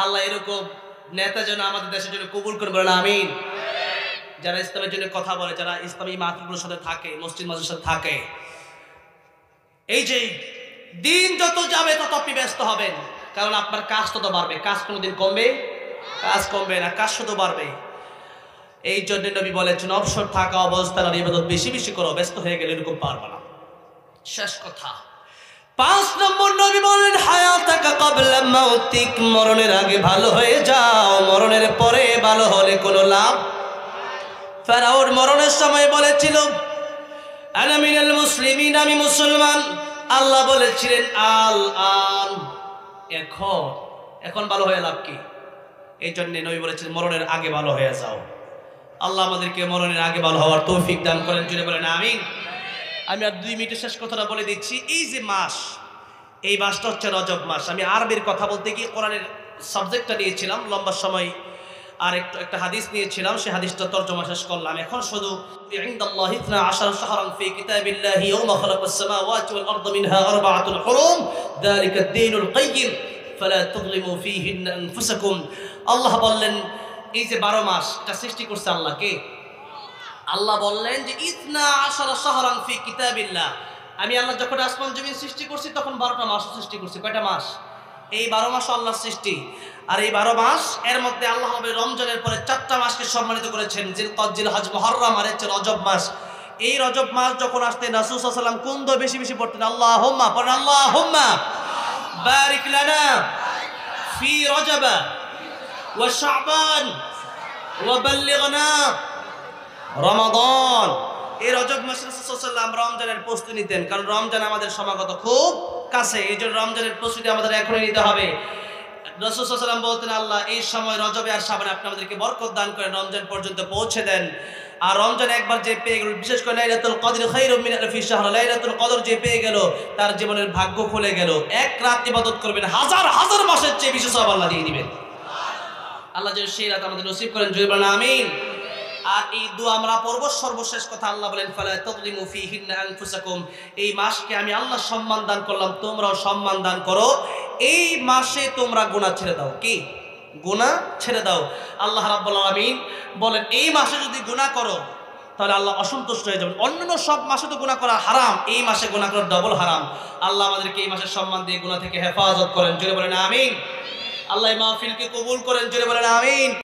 আল্লাহ এরকম নেতা যেন আমাদের দেশের জন্য কবুল করে, বলেন আমিন। যারা ইসলামের জন্য কথা বলে, যারা ইসলামী মাহফিলগুলোর সাথে থাকে, মসজিদ মাদ্রাসার সাথে থাকে, এই যে দিন যত যাবে তত আপনি ব্যস্ত হবেন, কারণ আপনার কাজ তত বাড়বে। কাজ কোনোদিন কমবে? কাজ কমবে না, কাজ শুধু বাড়বে। এই জন্য নবী বলেছেন অবসর থাকা অবস্থায় আর ইবাদত বেশি বেশি করো, ব্যস্ত হয়ে গেলে এরকম পারবে না। শেষ কথা 5 নম্বর নবী বলেন হায়াতাকা ক্বাবলা মাউতিক, মরণের আগে ভালো হয়ে যাও, মরণের পরে ভালো হলে কোনো লাভ। ফেরাউন মরণের সময় বলেছিল আনা মিনাল মুসলিমিন, আমি মুসলমান। আল্লাহ বলেছিলেন আল আন, এখন ভালো হয়ে লাভ কি? এই জন্য নবী বলেছেন মরণের আগে ভালো হয়ে যাও। আল্লাহ আমাদেরকে মরণের আগে ভালো হওয়ার তৌফিক দান করেন, জুড়ে বলেন আমিন। আমি আর 2 মিনিটের শেষ কথাটা বলে দিচ্ছি। এই যে মাস, এই মাসটা হচ্ছে রজব মাস। আমি আরবির কথা বলতে গিয়ে কোরআনের সাবজেক্টটা নিয়েছিলাম লম্বা সময়, আর একটা হাদিস নিয়েছিলাম, সেই হাদিসটা তরজমা শেষ করলাম। এখন শুধু ইনদাল্লাহি 12 শাহরান ফি কিতাবিল্লাহি ইয়াওমা খালাকাস সামাওয়াতি ওয়াল আরদা মিনহা 4 হুরুম যালিকা আদ-দীনুল কাইয়্যিম ফালা তুযলিমু ফীহিন্না আনফুসাকুম। আল্লাহ বললেন এই যে 12 মাস এটা সৃষ্টি করছে আল্লাহ কে? আল্লাহ বললেন যে 12 শাহরান ফি কিতাবিল্লাহ, আমি আল্লাহ যখন আসমান জমিন সৃষ্টি করছি তখন 12টা মাস সৃষ্টি করছি। কয়টা মাস? এই 12 মাস আল্লাহ সৃষ্টি। আর এই 12 মাস এর মধ্যে আল্লাহ হবে রমজানের পরে 4টা মাসকে সম্মানিত করেছেন, জিলকদ, জিলহজ, মুহররম, আর হচ্ছে রজব মাস। এই রজব মাস যখন আসতে রাসূল সাল্লাল্লাহু আলাইহি ওয়াসাল্লাম কোন দোয়া বেশি বেশি পড়তেন? আল্লাহুম্মা, পড়েন আল্লাহুম্মা বারিক লানা ফি রজব ওয়া শাবান ওয়া বাল্লিগনা রমাদান। এই রজব মাসে রাসূল সাল্লাল্লাহু আলাইহি ওয়াসাল্লাম রমজানের প্রস্তুতি নিতেন, কারণ রমজান আমাদের সমাগত খুব কাছে, এই জন্য রমজানের প্রস্তুতি আমাদের এখনই নিতে হবে। রাসূল সাল্লাল্লাহু আলাইহি ওয়াসাল্লাম বলতেন আল্লাহ এই সময় রজবে আর শাবানে আপনি আমাদেরকে বরকত দান করেন, রমজান পর্যন্ত পৌঁছে দেন। আর রমজান একবার যে পেয়ে গেল, বিশেষ করে লাইলাতুল কদর খায়রুম মিন আলফি শাহর, লাইলাতুল কদর যে পেয়ে গেল তার জীবনের ভাগ্য খুলে গেল। এক রাত ইবাদত করবেন, হাজার হাজার মাসের চেয়ে বেশি সওয়াব আল্লাহ দিয়ে দিবেন। আল্লাহ যেন সেই রাত আমাদের নসিব করেন, জোরে বলেন আমিন। আর এই দোয়া আমরা পড়ব। সর্বশেষ কথা আল্লাহ বলেন ফালা তাযলিমু ফীহিন্না আনফুসাকুম, এই মাসকে আমি আল্লাহ সম্মান দান করলাম, তোমরাও সম্মান দান করো। এই মাসে তোমরা গুনাহ ছেড়ে দাও। কি গুনাহ ছেড়ে দাও? আল্লাহ রাব্বুল আলামিন বলেন এই মাসে যদি গুনাহ করো তাহলে আল্লাহ অসন্তুষ্ট হয়ে যাবেন। অন্যান্য সব মাসে তো গুনাহ করা হারাম, এই মাসে গুনাহ করা ডবল হারাম। আল্লাহ আমাদেরকে এই মাসের সম্মান দিয়ে গুনাহ থেকে হেফাজত করেন, জোরে বলেন আমিন। আল্লাহ মাহফিলকে কবুল করেন, জোরে বলেন আমিন।